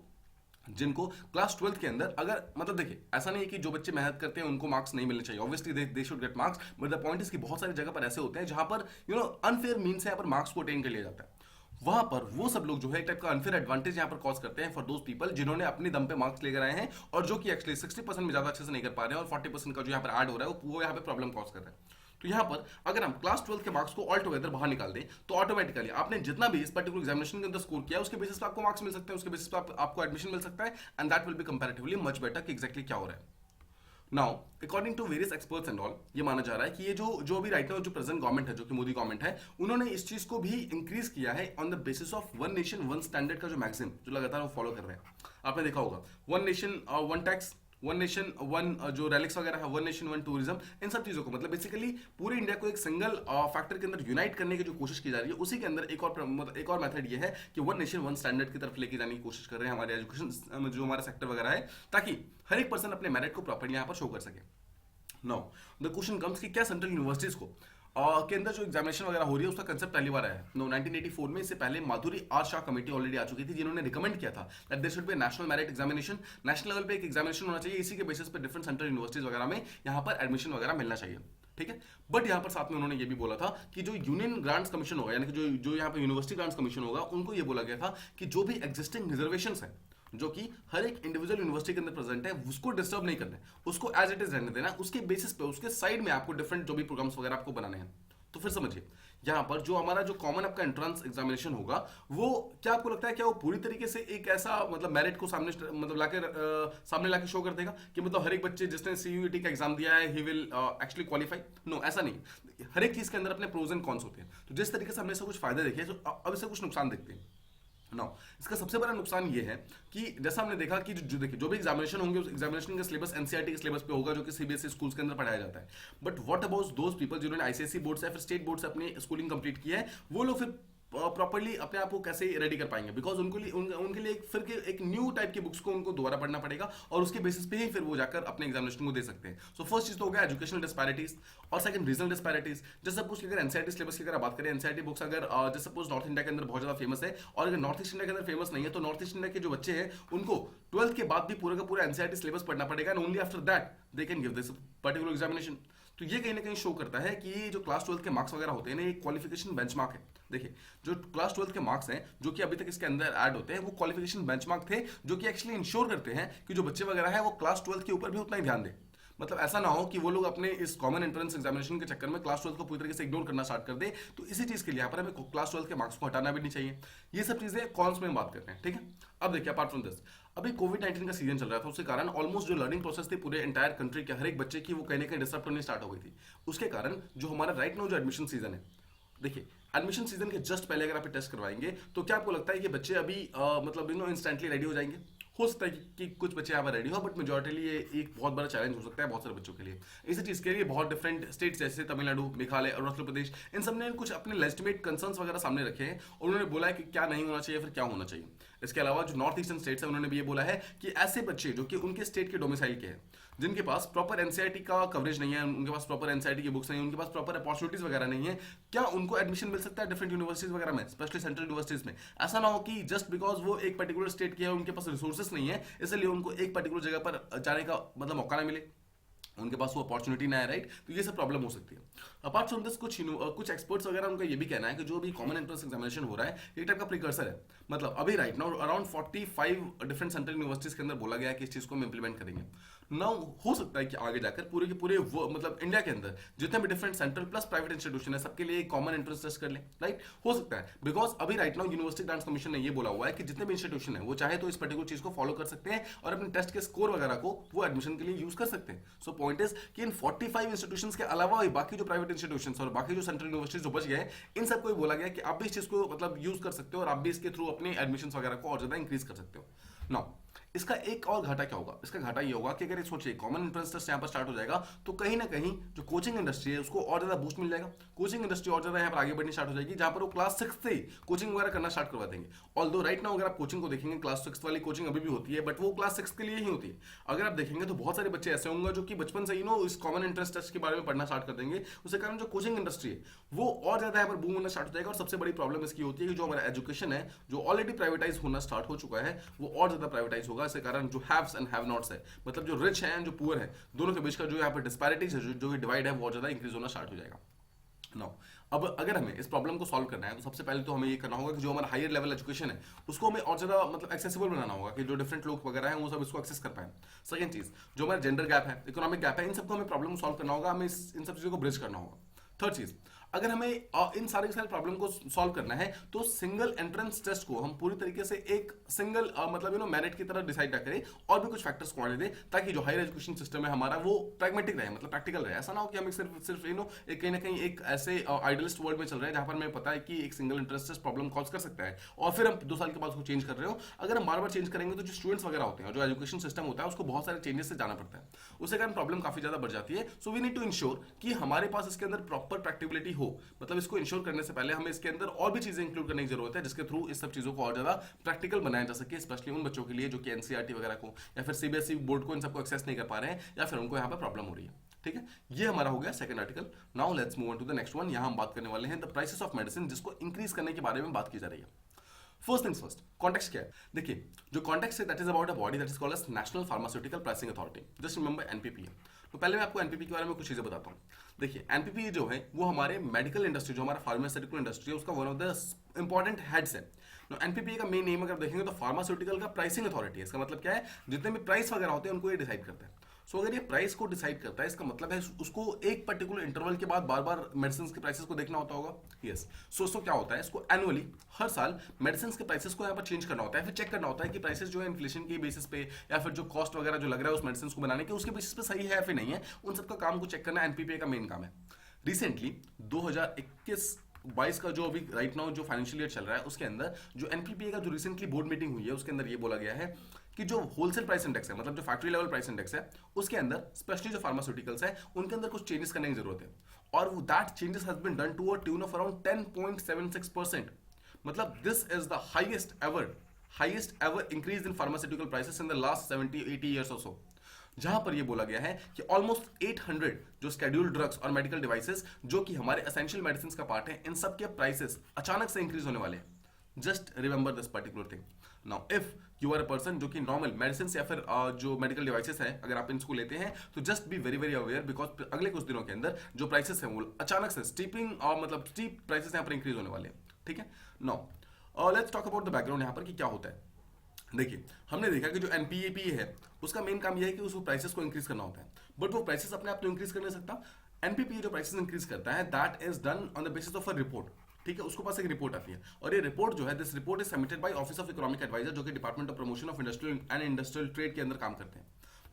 S1: जिनको क्लास 12th के अंदर, अगर मतलब देखिए ऐसा नहीं है कि जो बच्चे मेहनत करते हैं उनको मार्क्स नहीं मिलने चाहिए, obviously they should get marks, but the point is कि बहुत सारी जगह पर ऐसे होते हैं जहां पर अनफेयर मीन से यहाँ पर मार्क्स को अटेन कर लिया जाता है। वहां पर वो सब लोग जो है एक टाइप का अनफेयर एडवांटेज यहाँ पर कॉज करते हैं फॉर दोज पीपल जिन्होंने अपने दम पे मार्क्स लेकर आए हैं और जो कि एक्चुअली 60% में ज्यादा अच्छे से नहीं कर पा रहे हैं, और 40% का जो यहाँ पर ऐड हो रहा है वो यहाँ पे प्रॉब्लम कॉज कर रहा है। तो यहाँ पर अगर हम क्लास 12 के मार्क्स को ऑल टुगेदर बाहर निकाल दें तो ऑटोमेटिकली आपने जितना भी इस पर्टिकुलर एग्जामिनेशन के अंदर स्कोर किया उसके बेसिस पे आपको मार्क्स मिल सकते हैं, उसके बेसिस पे आपको एडमिशन मिल सकता है, and that will be comparatively much better कि एग्जैक्टली क्या हो रहा है। Now according to various experts and all, ये माना जा रहा है कि ये जो अभी राइट नाउ जो प्रेजेंट गवर्नमेंट है, जो कि मोदी गवर्नमेंट है, उन्होंने इस चीज को भी इंक्रीज किया है on the basis of one nation one standard का जो मैक्सिम जो लगातार वो फॉलो कर रहे हैं। आपने देखा होगा one nation one tax, one nation one जो रैलिक्स वगैरह है, वन नेशन वन टूरिज्म, इन सब चीजों को मतलब बेसिकली पूरे इंडिया को एक सिंगल फैक्टर के अंदर यूनाइट करने की जो कोशिश की जा रही है, उसी के अंदर एक और मेथड ये है कि वन नेशन वन स्टैंडर्ड की तरफ लेके जाने की कोशिश कर रहे हैं हमारे एजुकेशन जो हमारा सेक्टर वगैरह है, ताकि हर एक पर्सन अपने मेरिट को प्रॉपरली यहाँ पर शो कर सके। नाउ द क्वेश्चन कम्स कि क्या सेंट्रल यूनिवर्सिटीज को के अंदर जो एग्जामिनेशन वगैरह हो रही है उसका कंसेप्ट पहली बार आया है। नो 1984 में, इससे पहले Madhuri R Shah committee already आ चुकी थी जिन्होंने रिकमेंड किया था that there should be national merit examination, national level पे एक एग्जामिनेशन होना चाहिए, इसी के बेसिस पे डिफरेंट सेंट्रल यूनिवर्सिटीज वगैरह में यहाँ पर एडमिशन वगैरह मिलना चाहिए। ठीक है, बट यहाँ पर साथ में उन्होंने ये भी बोला था कि जो यूनियन ग्रांट्स कमीशन होगा, यानी कि जो यहाँ पर यूनिवर्सिटी ग्रांट्स कमीशन होगा, उनको ये बोला गया था कि जो भी एग्जिस्टिंग रिजर्वेशंस है जो कि हर एक इंडिविजुअल यूनिवर्सिटी के अंदर प्रेजेंट है, उसको डिस्टर्ब नहीं करना है, उसको एज इट इज रहने देना, उसके बेसिस पे उसके साइड में आपको डिफरेंट जो भी प्रोग्राम्स वगैरह आपको बनाने हैं। तो फिर समझिए यहाँ पर जो हमारा जो कॉमन आपका एंट्रेंस एग्जामिनेशन होगा, वो क्या आपको लगता है क्या वो पूरी तरीके से एक ऐसा मतलब मेरिट को सामने मतलब सामने लाके शो कर देगा कि मतलब हर एक बच्चे जिसने सीयूईटी का एग्जाम दिया है he will actually qualify? No, ऐसा नहीं। हर एक चीज के अंदर अपने प्रोज एंड कॉन्स होते हैं। तो जिस तरीके से हमने इससे कुछ फायदे देखे, तो अब इससे कुछ नुकसान देखते हैं। नाउ इसका सबसे बड़ा नुकसान ये है कि जैसा हमने देखा कि देखिए जो भी एग्जामिनेशन होंगे उस एग्जामिनेशन का सिलेबस एनसीईआरटी के सिलेबस पे होगा, जो कि सीबीएसई स्कूल्स के अंदर पढ़ाया जाता है। But what about those people जिन्होंने आईसीएसई बोर्ड से या फिर स्टेट बोर्ड से अपनी स्कूलिंग कंप्लीट की है, वो लोग फिर प्रॉपर्ली अपने आप को कैसे रेडी कर पाएंगे? बिकॉज उनके लिए एक न्यू टाइप की बुक्स को उनको दोबारा पढ़ना पड़ेगा और उसके बेसिस पे ही फिर वो जाकर अपने एग्जामिनेशन को दे सकते हैं। सो फर्स्ट चीज तो हो गया एजुकेशनल डिस्पैरिटीज, और सेकंड रीजनल डिस्पैरिटीज। जैसे सपोज अगर एनसीईआरटी सिलेबस की अगर बात करें, एनसीईआरटी बुक्स अगर जैसे सपोज नॉर्थ इंडिया के अंदर बहुत ज्यादा फेमस है, और अगर नॉर्थ ईस्ट इंडिया के अंदर फेमस नहीं है, तो नॉर्थ ईस्ट इंडिया के जो बच्चे हैं उनको 12th के बाद भी पूरा का पूरा एनसीईआरटी सिलेबस पढ़ना पड़ेगा, and only after that they can give this particular examination. तो ये कहीं ना कहीं शो करता है कि जो क्लास 12th के मार्क्स वगैरह होते हैं ना, एक क्वालिफिकेशन बेंचमार्क है। देखिए जो क्लास 12th के मार्क्स हैं जो कि अभी तक इसके अंदर ऐड होते हैं, वो क्वालिफिकेशन बेंचमार्क थे जो कि एक्चुअली इंश्योर करते हैं कि जो बच्चे वगैरह हैं वो क्लास 12th के ऊपर भी उतना ही ध्यान दें। मतलब ऐसा ना हो कि वो लोग अपने इस कॉमन एंट्रेंस एग्जामिनेशन के चक्कर में क्लास 12th को पूरी तरीके से इग्नोर करना स्टार्ट कर दे। तो इसी चीज के लिए यहाँ पर हमें क्लास 12th के मार्क्स को हटाना भी नहीं चाहिए। ये सब चीजें कॉन्स में बात करते हैं। ठीक है, अब देखिए अपार्ट फ्रॉम दिस, अभी कोविड-19 का सीजन चल रहा था, उसके कारण ऑलमोस्ट जो लर्निंग प्रोसेस थी पूरे एंटायर कंट्री के हर एक बच्चे की, वो कहीं ना कहीं डिस्टर्ब होनी स्टार्ट हो गई थी। उसके कारण जो हमारा राइट नाउ जो एडमिशन सीजन है, देखिए एडमिशन सीजन के जस्ट पहले अगर आप टेस्ट करवाएंगे तो क्या आपको लगता है कि बच्चे अभी मतलब इंस्टेंटली रेडी हो जाएंगे? हो सकता है कि कुछ बच्चे यहाँ पर रेडी हो, बट मेजोरिटी ये एक बहुत बड़ा चैलेंज हो सकता है बहुत सारे बच्चों के लिए। इसी चीज के लिए बहुत डिफरेंट स्टेट्स जैसे तमिलनाडु, मेघालय, अरुणाचल प्रदेश, इन सब ने कुछ अपने लेजिटिमेट कंसर्न्स वगैरह सामने रखे हैं और उन्होंने बोला है कि क्या नहीं होना चाहिए, फिर क्या होना चाहिए। इसके अलावा जो नॉर्थ ईस्टर्न स्टेट्स है उन्होंने भी ये बोला है कि ऐसे बच्चे जो कि उनके स्टेट के डोमिसाइल के हैं, जिनके पास प्रॉपर एनसीईआरटी का कवरेज नहीं है, उनके पास प्रॉपर एनसीईआरटी की बुक्स नहीं है, उनके पास प्रॉपर अपॉर्चुनिटीज वगैरह नहीं है, क्या उनको एडमिशन मिल सकता है डिफरेंट यूनिवर्सिटीज वगैरह में, स्पेशली सेंट्रल यूनिवर्सिटीज में? ऐसा ना हो कि जस्ट बिकॉज वो एक पर्टिकुलर स्टेट के हैं, उनके पास रिसोर्सेस नहीं है, इसलिए उनको एक पर्टिकुलर जगह पर जाने का मतलब मौका ना मिले, उनके पास वो अपॉर्चुनिटी ना है, राइट? तो ये सब प्रॉब्लम हो सकती है। अपार्ट फ्रॉम दिस कुछ एक्सपर्ट्स वगैरह उनका ये भी कहना है कि जो भी कॉमन एंट्रेंस एग्जामिनेशन हो रहा है एक टाइप का प्रिकर्सर है। मतलब अभी right now around 45 different central universities के अंदर बोला गया है कि इस चीज को हम इंप्लीमेंट करेंगे। नाउ हो सकता है कि आगे जाकर पूरे के पूरे मतलब इंडिया के अंदर जितने भी different central plus private institution है सबके लिए कॉमन एंट्रेंस टेस्ट कर ले, राइट? हो सकता है, बिकॉज अभी right now university grants commission ने ये बोला हुआ है कि जितने भी इंस्टीट्यूशन है वो चाहे तो इस पर्टिकुलर चीज को फॉलो कर सकते हैं और अपने टेस्ट के स्कोर वगैरह को वो एडमिशन के लिए यूज कर सकते हैं। सो पॉइंट इज कि इन 45 इंस्टीट्यूशंस के अलावा बाकी जो प्राइवेट इंस्टीट्यूशंस और बाकी जो सेंट्रल यूनिवर्सिटीज जो बच गए, इन सबको भी बोला गया कि आप भी इस चीज को मतलब यूज कर सकते हो और आप भी इसके थ्रू अपने एडमिशन वगैरह को और ज्यादा इंक्रीज कर सकते हो। नाउ इसका एक और घाटा क्या होगा, इसका घाटा ये होगा कि अगर ये सोचिए कॉमन एंट्रेंस टेस्ट यहाँ पर स्टार्ट हो जाएगा तो कहीं ना कहीं जो कोचिंग इंडस्ट्री है उसको और ज्यादा बूस्ट मिल जाएगा, कोचिंग इंडस्ट्री और ज्यादा यहाँ पर आगे बढ़नी स्टार्ट हो जाएगी, जहां पर वो क्लास 6 से ही कोचिंग वगैरह करना स्टार्ट करवा देंगे। ऑल्दो राइट नाउ अगर आप कोचिंग को देखेंगे क्लास 6 वाली कोचिंग अभी भी होती है, बट वो क्लास 6 के लिए ही होती है। अगर आप देखेंगे तो बहुत सारे बच्चे ऐसे होंगे जो कि बचपन से ही नो इस कॉमन एंट्रेंस टेस्ट के बारे में पढ़ना स्टार्ट कर देंगे, उसके कारण जो कोचिंग इंडस्ट्री है वो और ज्यादा यहाँ पर बूम होना स्टार्ट हो जाएगा। और सबसे बड़ी प्रॉब्लम इसकी होती है कि जो हमारा एजुकेशन है जो ऑलरेडी प्राइवेटाइज होना स्टार्ट हो चुका है वो और ज्यादा प्राइवेटाइज होगा। इसके कारण जो हैव्स एंड हैव नॉट्स है, मतलब जो रिच है एंड जो पुअर है, दोनों के बीच का जो यहाँ पर डिस्पैरिटीज है, जो डिवाइड है वो और ज्यादा इंक्रीज होना स्टार्ट हो जाएगा। नाउ अब अगर हमें इस प्रॉब्लम को सॉल्व करना है तो सबसे पहले तो हमें ये करना होगा कि जो हमारा हायर लेवल एजुकेशन है उसको हमें और ज्यादा मतलब एक्सेसिबल बनाना होगा कि जो डिफरेंट लोग वगैरह हैं वो सब इसको एक्सेस कर पाए। सेकंड चीज, जो हमारा जेंडर गैप है, इकोनॉमिक गैप है, इन सबको हमें प्रॉब्लम सॉल्व करना होगा, हमें इन सब चीजों को ब्रिज करना होगा। थर्ड चीज, अगर हमें इन सारे प्रॉब्लम को सॉल्व करना है तो सिंगल एंट्रेंस टेस्ट को हम पूरी तरीके से एक सिंगल मतलब मेरिट की तरह डिसाइड ना करें और भी कुछ फैक्टर्स को आने दें, ताकि जो हायर एजुकेशन सिस्टम है हमारा वो प्रैग्मेटिक रहे, मतलब प्रैक्टिकल रहे। ऐसा ना हो कि हम सिर्फ सिर्फ एक कहीं ना कहीं एक ऐसे आइडियलिस्ट वर्ल्ड में चल रहे हैं जहां पर हमें पता है कि एक single entrance test problem cause कर सकता है और फिर हम 2 साल के बाद उसको चेंज कर रहे हो। अगर हम बार बार चेंज करेंगे तो जो स्टूडेंट्स वगैरह होते हैं, जो एजुकेशन सिस्टम होता है, उसको बहुत सारे चेंजेस से जाना पड़ता है, उसके कारण प्रॉब्लम काफी ज्यादा बढ़ जाती है। So we need to ensure कि हमारे पास इसके अंदर प्रॉपर प्रैक्टिबिलिटी हो, मतलब इसको इंश्योर करने से पहले हमें इसके अंदर और भी चीजें इंक्लूड करने की जरूरत है जिसके थ्रू इस सब चीजों को और ज्यादा प्रैक्टिकल बनाया जा सके, स्पेशली उन बच्चों के लिए जो कि एनसीईआरटी वगैरह को या फिर सीबीएसई बोर्ड को इन सबको एक्सेस नहीं कर पा रहे हैं या फिर उनको यहाँ पर प्रॉब्लम हो रही है। ठीक है, ये हमारा हो गया second article. Now let's move on to the next one. यहां हम बात करने वाले हैं द प्राइसेस ऑफ मेडिसिन, जिसको इंक्रीज करने के बारे में बात की जा रही है। फर्स्ट थिंग्स फर्स्ट, कॉन्टेक्स्ट क्या है? देखिए, जो कॉन्टेक्स्ट है that is about a body that is called as national pharmaceutical pricing authority. Just remember NPP. तो पहले मैं आपको एनपीपी के बारे में कुछ चीजें बताता हूँ। देखिए, एनपीपी जो है वो हमारे मेडिकल इंडस्ट्री, जो हमारा फार्मास्यूटिकल इंडस्ट्री है, उसका one of the important heads है। एनपीपी का मेन नेम अगर देखेंगे तो फार्मास्यूटिकल का प्राइसिंग अथॉरिटी है। इसका मतलब क्या है? जितने भी प्राइस वगैरह होते हैं उनको ये डिसाइड करता है। सो अगर ये प्राइस को डिसाइड करता है, इसका मतलब है उसको एक पर्टिकुलर इंटरवल के बाद बार बार मेडिसिन के प्राइसेस को देखना होता होगा। यस, सो उसको क्या होता है, इसको एनुअली हर साल मेडिसिन के प्राइसेस को यहाँ पर चेंज करना होता है, फिर चेक करना होता है कि प्राइसेस जो है इन्फ्लेशन की बेसिस पे या फिर जो कॉस्ट वगैरह जो लग रहा है उस मेडिसिन को बनाने के, उसके बेसिस पे सही है या फिर नहीं है। उन सबका काम को चेक करना एनपीपीए का मेन काम है। रिसेंटली 2021-22 का जो अभी राइट नाउ जो फाइनेंशियल ईयर चल रहा है उसके अंदर जो एनपीपीए का जो रिसेंटली बोर्ड मीटिंग हुई है उसके अंदर ये बोला गया है कि जो होलसेल प्राइस इंडेक्स है, मतलब जो फैक्ट्री लेवल प्राइस इंडेक्स है, उसके अंदर स्पेशली जो फार्मास्यूटिकल्स है उनके अंदर कुछ चेंजेस करने की जरूरत है। और that changes has been done to a tune of around 10.76%। मतलब this is the highest ever increase in pharmaceutical prices in the last 70-80 years और सो। जहां पर यह बोला गया है कि ऑलमोस्ट 800 जो स्केड्यूल्ड ड्रग्स और मेडिकल डिवाइसेस जो कि हमारे एसेंशियल मेडिसिन का पार्ट है, इन सब के प्राइसेस अचानक से इंक्रीज होने वाले हैं। Just remember this particular thing. Now if you are a person जो कि नॉर्मल मेडिसिन या फिर जो मेडिकल डिवाइसेस है, अगर आप इनको लेते हैं तो just be very very aware, because अगले कुछ दिनों के अंदर जो प्राइसेस हैं वो अचानक से मतलब स्टीप प्राइसेस यहाँ पर इंक्रीज होने वाले हैं। ठीक है, now let's talk about the background यहाँ पर कि क्या होता है। देखिए, हमने देखा कि जो एनपीएपी है उसका मेन काम यह है कि उसको प्राइसेस को इंक्रीज करना होता है, बट वो प्राइसेस अपने आप तो इंक्रीज कर नहीं सकता। एनपीपी जो प्राइसेस इंक्रीज करता है that is done on the basis of a report. ठीक है, उसके पास एक रिपोर्ट आती है और ये रिपोर्ट जो है, this report is submitted by office of economic adviser, जो कि department of promotion of industrial and industrial trade के अंदर काम करते हैं।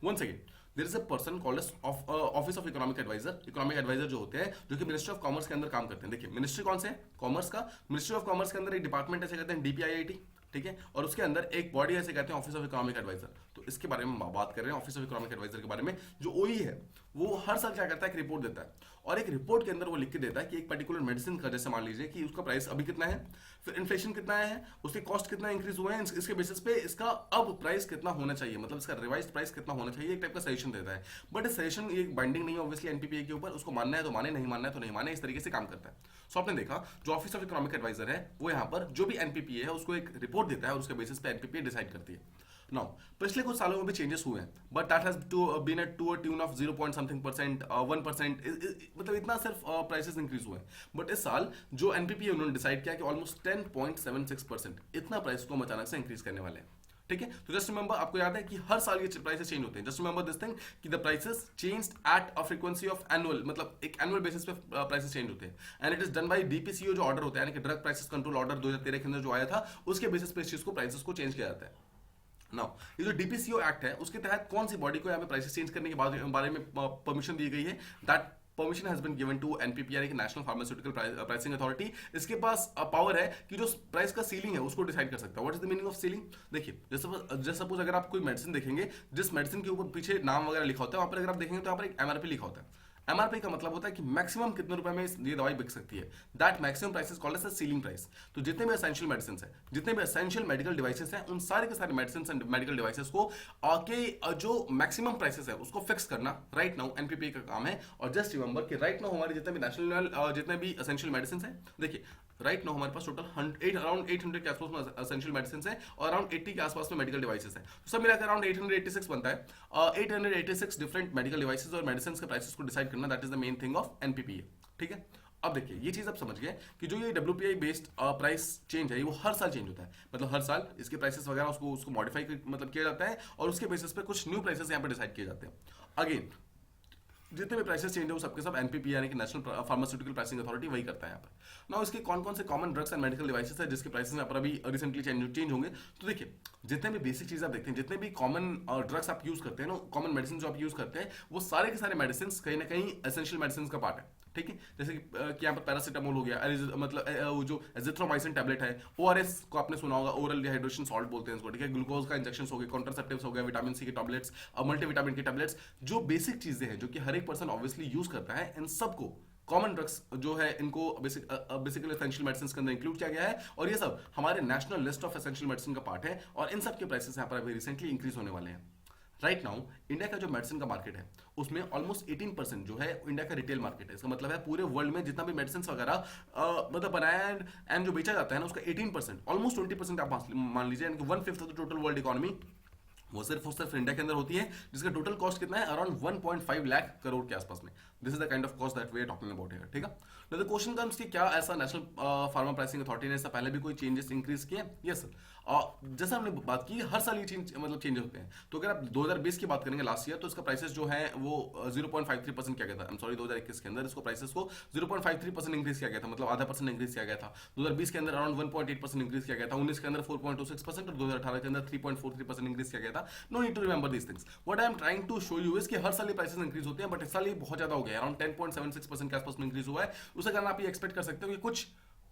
S1: Once again there is a person called office of economic adviser. Economic adviser जो होते हैं जो कि मिनिस्ट्री ऑफ कॉमर्स के अंदर काम करते हैं। देखिए, मिनिस्ट्री कौन से है? कॉमर्स का। मिनिस्ट्री ऑफ कॉमर्स के अंदर एक डिपार्टमेंट ऐसे कहते हैं डीपीआईआईटी। ठीक है, और उसके अंदर एक बॉडी ऐसे कहते हैं ऑफिस ऑफ इकोनॉमिक एडवाइजर। तो इसके बारे में बात कर रहे हैं, ऑफिस ऑफ इकोनॉमिक एडवाइजर के बारे में। जो ओई है वो हर साल क्या करता है, एक रिपोर्ट देता है और एक रिपोर्ट के अंदर वो लिख के देता है कि एक पर्टिकुलर मेडिसिन का, जैसे मान लीजिए कि उसका प्राइस अभी कितना है, फिर इन्फ्लेशन कितना है, उसके कॉस्ट कितना इंक्रीज हुए हैं, इसके बेसिस पे इसका अब प्राइस कितना होना चाहिए, मतलब इसका रिवाइज प्राइस कितना होना चाहिए, एक टाइप का सजेशन देता है। बट सजेशन ये बाइंडिंग नहीं है ऑब्वियसली एनपीपीए के ऊपर, उसको मानना है तो माने, नहीं मानना है तो नहीं माने, इस तरीके से काम करता है। सो आपने देखा जो ऑफिस ऑफ इकोनॉमिक एडवाइजर है वो यहाँ पर जो भी एनपीपीए है उसको एक रिपोर्ट देता है और उसके बेसिस पे एनपीपीए डिसाइड करती है। नाउ पिछले कुछ सालों में भी चेंजेस हुए हैं, but that has been at to a tune of 0 point something percent, 1%, मतलब इतना सिर्फ प्राइसेस इंक्रीज हुए हैं। बट इस साल जो एनपीपी उन्होंने डिसाइड किया कि ऑलमोस्ट 10.76% इतना प्राइस को हम अचानक से इंक्रीज करने वाले हैं। ठीक है, तो जस्ट रिमेंबर, आपको याद है कि हर साल ये प्राइसेस चेंज होते हैं। जस्ट रिमेंबर दिस थिंग कि the prices changed at a frequency of annual, मतलब एक एनुअल बेसिस पे प्राइसेस चेंज होते हैं and it is done by DPCO, जो ऑर्डर होता है, यानी कि ड्रग प्राइसेस कंट्रोल ऑर्डर 2013 के अंदर जो आया था, उसके बेसिस पे इस चीज को प्राइसेस को चेंज किया जाता है। नाउ ये जो डीपीसीओ एक्ट है उसके तहत कौन सी बॉडी को यहाँ पे प्राइसेस चेंज करने के बारे में परमिशन दी गई है, that permission has been given to NPPR की नेशनल फार्मास्यूटिकल प्राइसिंग अथॉरिटी। इसके पास पावर है कि जो प्राइस का सीलिंग है उसको डिसाइड कर सकता है। What is the meaning of ceiling? देखिए जैसे सपोज अगर आप कोई मेडिसिन देखेंगे, जिस मेडिसिन के ऊपर पीछे नाम वगैरह लिखा होता है, वहां पर अगर आप देखेंगे तो यहाँ पर एक एमआरपी लिखा होता है। एमआरपी का मतलब होता है कि मैक्सिमम कितने रुपए में ये दवाई बिक सकती है। That maximum price is called as the ceiling price. तो जितने भी एसेंशियल मेडिसिन है, जितने भी एसेंशियल मेडिकल डिवाइसेस हैं, उन सारे के सारे मेडिसिन एंड मेडिकल डिवाइसेस को के जो मैक्सिमम प्राइसेस है उसको फिक्स करना राइट नाउ एनपीपी का काम है। और जस्ट रिमेंबर कि राइट नाउ हमारे जितने भी नेशनल जितने भी एसेंशियल मेडिसिन है, देखिए राइट नाउ हमारे पास टोटल अराउंड 800 के आसपास में एसेंशियल मेडिसिन है और अराउंड 80 के आसपास में मेडिकल डिवाइसेस है। तो सब मिलाकर अराउंड 886 बनता है। 886 डिफरेंट मेडिकल डिवाइसेस और मेडिसिन के प्राइसेस को डिसाइड करना, that is the main thing of NPPA. ठीक है, अब देखिए ये चीज आप समझ गए कि जो ये WPI बेस्ड प्राइस चेंज है वो हर साल चेंज होता है। मतलब हर साल इसके प्राइसेस वगैरह उसको मॉडिफाई मतलब किया जाता है और उसके बेसिस पे कुछ न्यू प्राइसेस यहाँ पे डिसाइड किए जाते हैं। अगेन जितने भी प्राइसेस चेंज है वो सबके सब एनपीपीआर यानी कि नेशनल फार्मास्यूटिकल प्राइसिंग अथॉरिटी वही करता है यहाँ पर। नाउ इसके कौन कौन से common drugs and medical devices है जिसके प्राइसेस यहाँ पर अभी रिसेंटली चेंज होंगे। तो देखिए जितने भी बेसिक चीज आप देखते हैं, जितने भी कॉमन ड्रग्स आप यूज करते हैं ना, कॉमन मेडिसिन जो आप यूज करते हैं, वो सारे के सारे मेडिसिन कहीं ना कहीं एसेंशियल मेडिसिन का पार्ट है। ठीक है, जैसे कि यहाँ पर पैरासीटामोल हो गया, मतलब वो जो एजिथ्रोमाइसिन टैबलेट है, ओआरएस को आपने सुना होगा, ओरल डिहाइड्रेशन सॉल्ट बोलते हैं इसको। ठीक है, ग्लूकोज का इंजेक्शन हो गए, कॉन्ट्रासेप्टिव्स हो गए, विटामिन सी के टैबलेट्स, मल्टीविटामिन के टैबलेट्स, जो बेसिक चीजें हैं जो कि हर एक पर्सन ऑब्वियसली यूज करता है, इन सबको कॉमन ड्रग्स जो है इनको बेसिकली एसेंशियल मेडिसिन के अंदर इंक्लूड किया गया है। और ये सब हमारे national list of essential medicine का पार्ट है और इन सब के प्राइसेस यहाँ पर अभी रिसेंटली इंक्रीज होने वाले हैं। राइट नाउ इंडिया का जो मेडिसिन का मार्केट है उसमें ऑलमोस्ट 18% जो है इंडिया का रिटेल मार्केट है। इसका मतलब है पूरे वर्ल्ड में जितना भी मेडिसिन वगैरह मतलब बनाया एंड जो बेचा जाता है ना, उसका 18%, ऑलमोस्ट 20% आप मान लीजिए, 1/5 of the total world economy वो सिर्फ इंडिया के अंदर होती है, जिसका टोटल कॉस्ट कितना है, अराउंड 1.5 लाख करोड़ के आसपास में। This is the kind of cost that we are talking about here. ठीक है, द क्वेश्चन कम्स कि क्या ऐसा नेशनल फार्मा प्राइसिंग अथॉरिटी ने इससे पहले भी कोई चेंजेस इंक्रीज किए? Yes sir. जैसा हमने बात की हर साल ये चेंज होते हैं। तो अगर आप 2020 की बात करेंगे लास्ट ईयर, तो इसका प्राइसेस जो है वो 0.53% किया गया था। सॉरी 2021 के अंदर इसको प्राइसेस को 0.53% इंक्रीज किया गया था, मतलब आधा % इंक्रीज किया गया था। 2020 के अंदर अराउंड 1.8% इंक्रीज किया गया था, 19 के अंदर 4.26% और 2018 के अंदर 3.43% इंक्रीज किया गया था। No need to remember these things. What I am trying to show you is कि हर साल ये प्राइसेस इंक्रीज होते हैं, बट इस साल ये बहुत ज्यादा हो गया, अराउंड 10.76% के आसपास में इंक्रीज हुआ है। उसके कारण आप ये एक्सपेक्ट कर सकते हो कि कुछ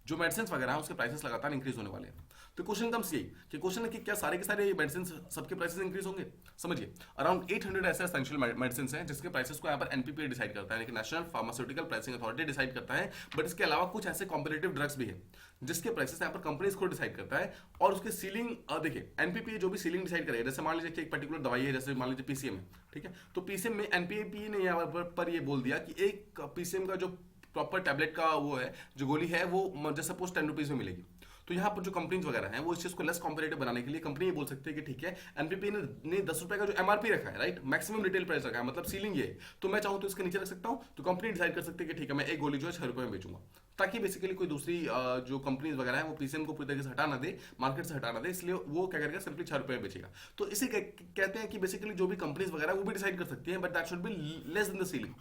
S1: जो मेडिसिन वगैरह है उसके प्राइसेस लगातार इंक्रीज होने वाले हैं। तो क्वेश्चन कम्स यही कि क्वेश्चन है कि क्या सारे के सारे मेडिसिन सबके प्राइसेस इंक्रीज होंगे? समझिए अराउंड 800 ऐसे एसेंशियल मेडिसिन हैं जिसके प्राइसेस को यहाँ पर एनपीपीए डिसाइड करता है, national pharmaceutical pricing authority decide करता है। बट इसके अलावा कुछ ऐसे कॉम्पिटेटिव ड्रग्स भी है जिसके प्राइसेस यहाँ पर कंपनीज को डिसाइड करता है और उसके सीलिंग देखिए एनपीपीए जो भी सीलिंग डिसाइड करेगा, जैसे मान लीजिए कि एक पर्टिकुलर दवाई है, जैसे मान लीजिए पीसीएम है। ठीक है, तो पीसीएम में एनपीपीए ने यहाँ पर ये बोल दिया कि एक पीसीएम का जो प्रॉपर टैबलेट का वो है, जो गोली है, वो जैसे सपोज 10 रुपीज में मिलेगी। तो यहाँ पर जो कंपनीज वगैरह हैं वो इस चीज को लेस कॉम्पिटेटिव बनाने के लिए कंपनी ये बोल सकती है कि ठीक है, एनपीपी ने 10 रुपए का जो एमआरपी रखा है, राइट, मैक्सिमम रिटेल प्राइस रखा है, मतलब सीलिंग ये, तो मैं चाहूँ तो इसके नीचे रख सकता हूँ। तो कंपनी डिसाइड कर सकती है कि ठीक है, मैं एक गोली जो है 6 रुपए में बेचूंगा, ताकि बेसिकली कोई दूसरी जो कंपनीज वगैरह है वो पीसीएम को पूरी तरीके से हटा ना दे, मार्केट से हटा ना दे, इसलिए वो क्या करेगा, सिंपली 6 रुपए में बेचेगा। तो इसे कहते हैं कि बेसिकली जो भी कंपनीज वगैरह वो भी डिसाइड कर सकती है, but that should be less than the ceiling.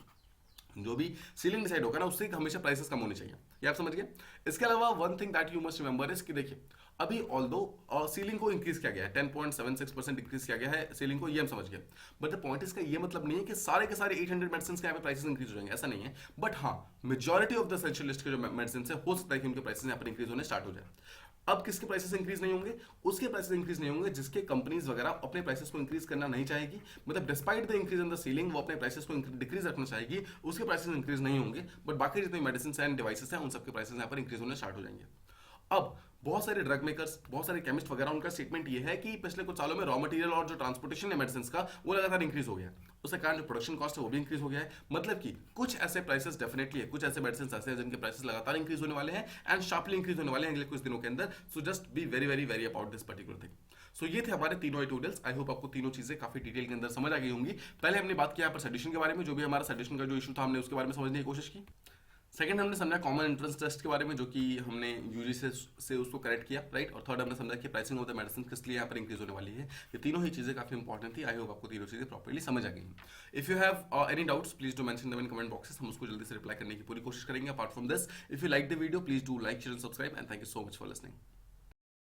S1: जो भी सीलिंग डिसाइड होगा ना उससे हमेशा प्राइसेस कम होने चाहिए, ये आप समझ गए। इसके अलावा one thing that you must remember is कि देखिए अभी ऑल्दो सीलिंग को इंक्रीज किया गया है, 10.76% इंक्रीज किया गया है सीलिंग को, ये हम समझ गए। बट द पॉइंट इसका ये मतलब नहीं है कि सारे के सारे 800 मेडिसिन के यहाँ पे प्राइसेस इंक्रीज हो जाएंगे, ऐसा नहीं है। बट हाँ, majority of the essential list के जो मेडिसिन है हो सकता है कि उनके प्राइसेस यहाँ पर इंक्रीज होने स्टार्ट हो जाए। अब किसके प्राइसेस इंक्रीज नहीं होंगे? उसके प्राइसेस इंक्रीज नहीं होंगे जिसके कंपनीज वगैरह अपने प्राइसेस को इंक्रीज करना नहीं चाहेगी, मतलब despite the increase in the ceiling वो अपने प्राइसेस को डिक्रीज रखना चाहेगी, उसके प्राइसेस इंक्रीज नहीं होंगे। बट बाकी जितने मेडिसिन एंड डिवाइसेस हैं उन सबके प्राइसेस यहाँ पर इंक्रीज होने स्टार्ट हो जाएंगे। अब बहुत सारे ड्रग मेकर्स, बहुत सारे केमिस्ट वगैरह, उनका स्टेटमेंट ये है कि पिछले कुछ सालों में रॉ मटेरियल और जो ट्रांसपोर्टेशन है मेडिसिन का वो लगातार इंक्रीज हो गया है, उसके कारण जो प्रोडक्शन कॉस्ट है वो भी इंक्रीज हो गया है। मतलब कि कुछ ऐसे प्राइसेस डेफिनेटली है, कुछ ऐसे मेडिसिन ऐसे हैं जिनके प्राइसेस लगातार इंक्रीज होने वाले हैं एंड शार्पली इंक्रीज होने वाले हैं अगले कुछ दिनों के अंदर। So just be very very very about this particular thing. So ये थे हमारे तीनों ट्यूटोरियल्स। आई होप आपको तीनों चीजें काफी डिटेल के अंदर समझ आ गई होंगी। पहले हमने बात किया यहाँ पर सेडिशन के बारे में, जो भी हमारा सेडिशन का जो इशू था हमने उसके बारे में समझने की कोशिश की। सेकंड हमने समझा कॉमन एंट्रेंस टेस्ट के बारे में, जो कि हमने यूजीसी से उसको करेक्ट किया, राइट। और थर्ड हमने समझा कि प्राइसिंग ऑफ द मेडिसिन किस लिए यहाँ पर इंक्रीज होने वाली है। ये तीनों ही चीजें काफी इंपॉर्टेंट थी। आई होप आपको तीनों चीजें प्रॉपर्ली समझ आ गई। If you have any doubts please do mention them in comment boxes, हम उसको जल्दी से रिप्लाई करने की पूरी कोशिश करेंगे। Apart from this, if you like the video please do like, share and subscribe and thank you so much for listening.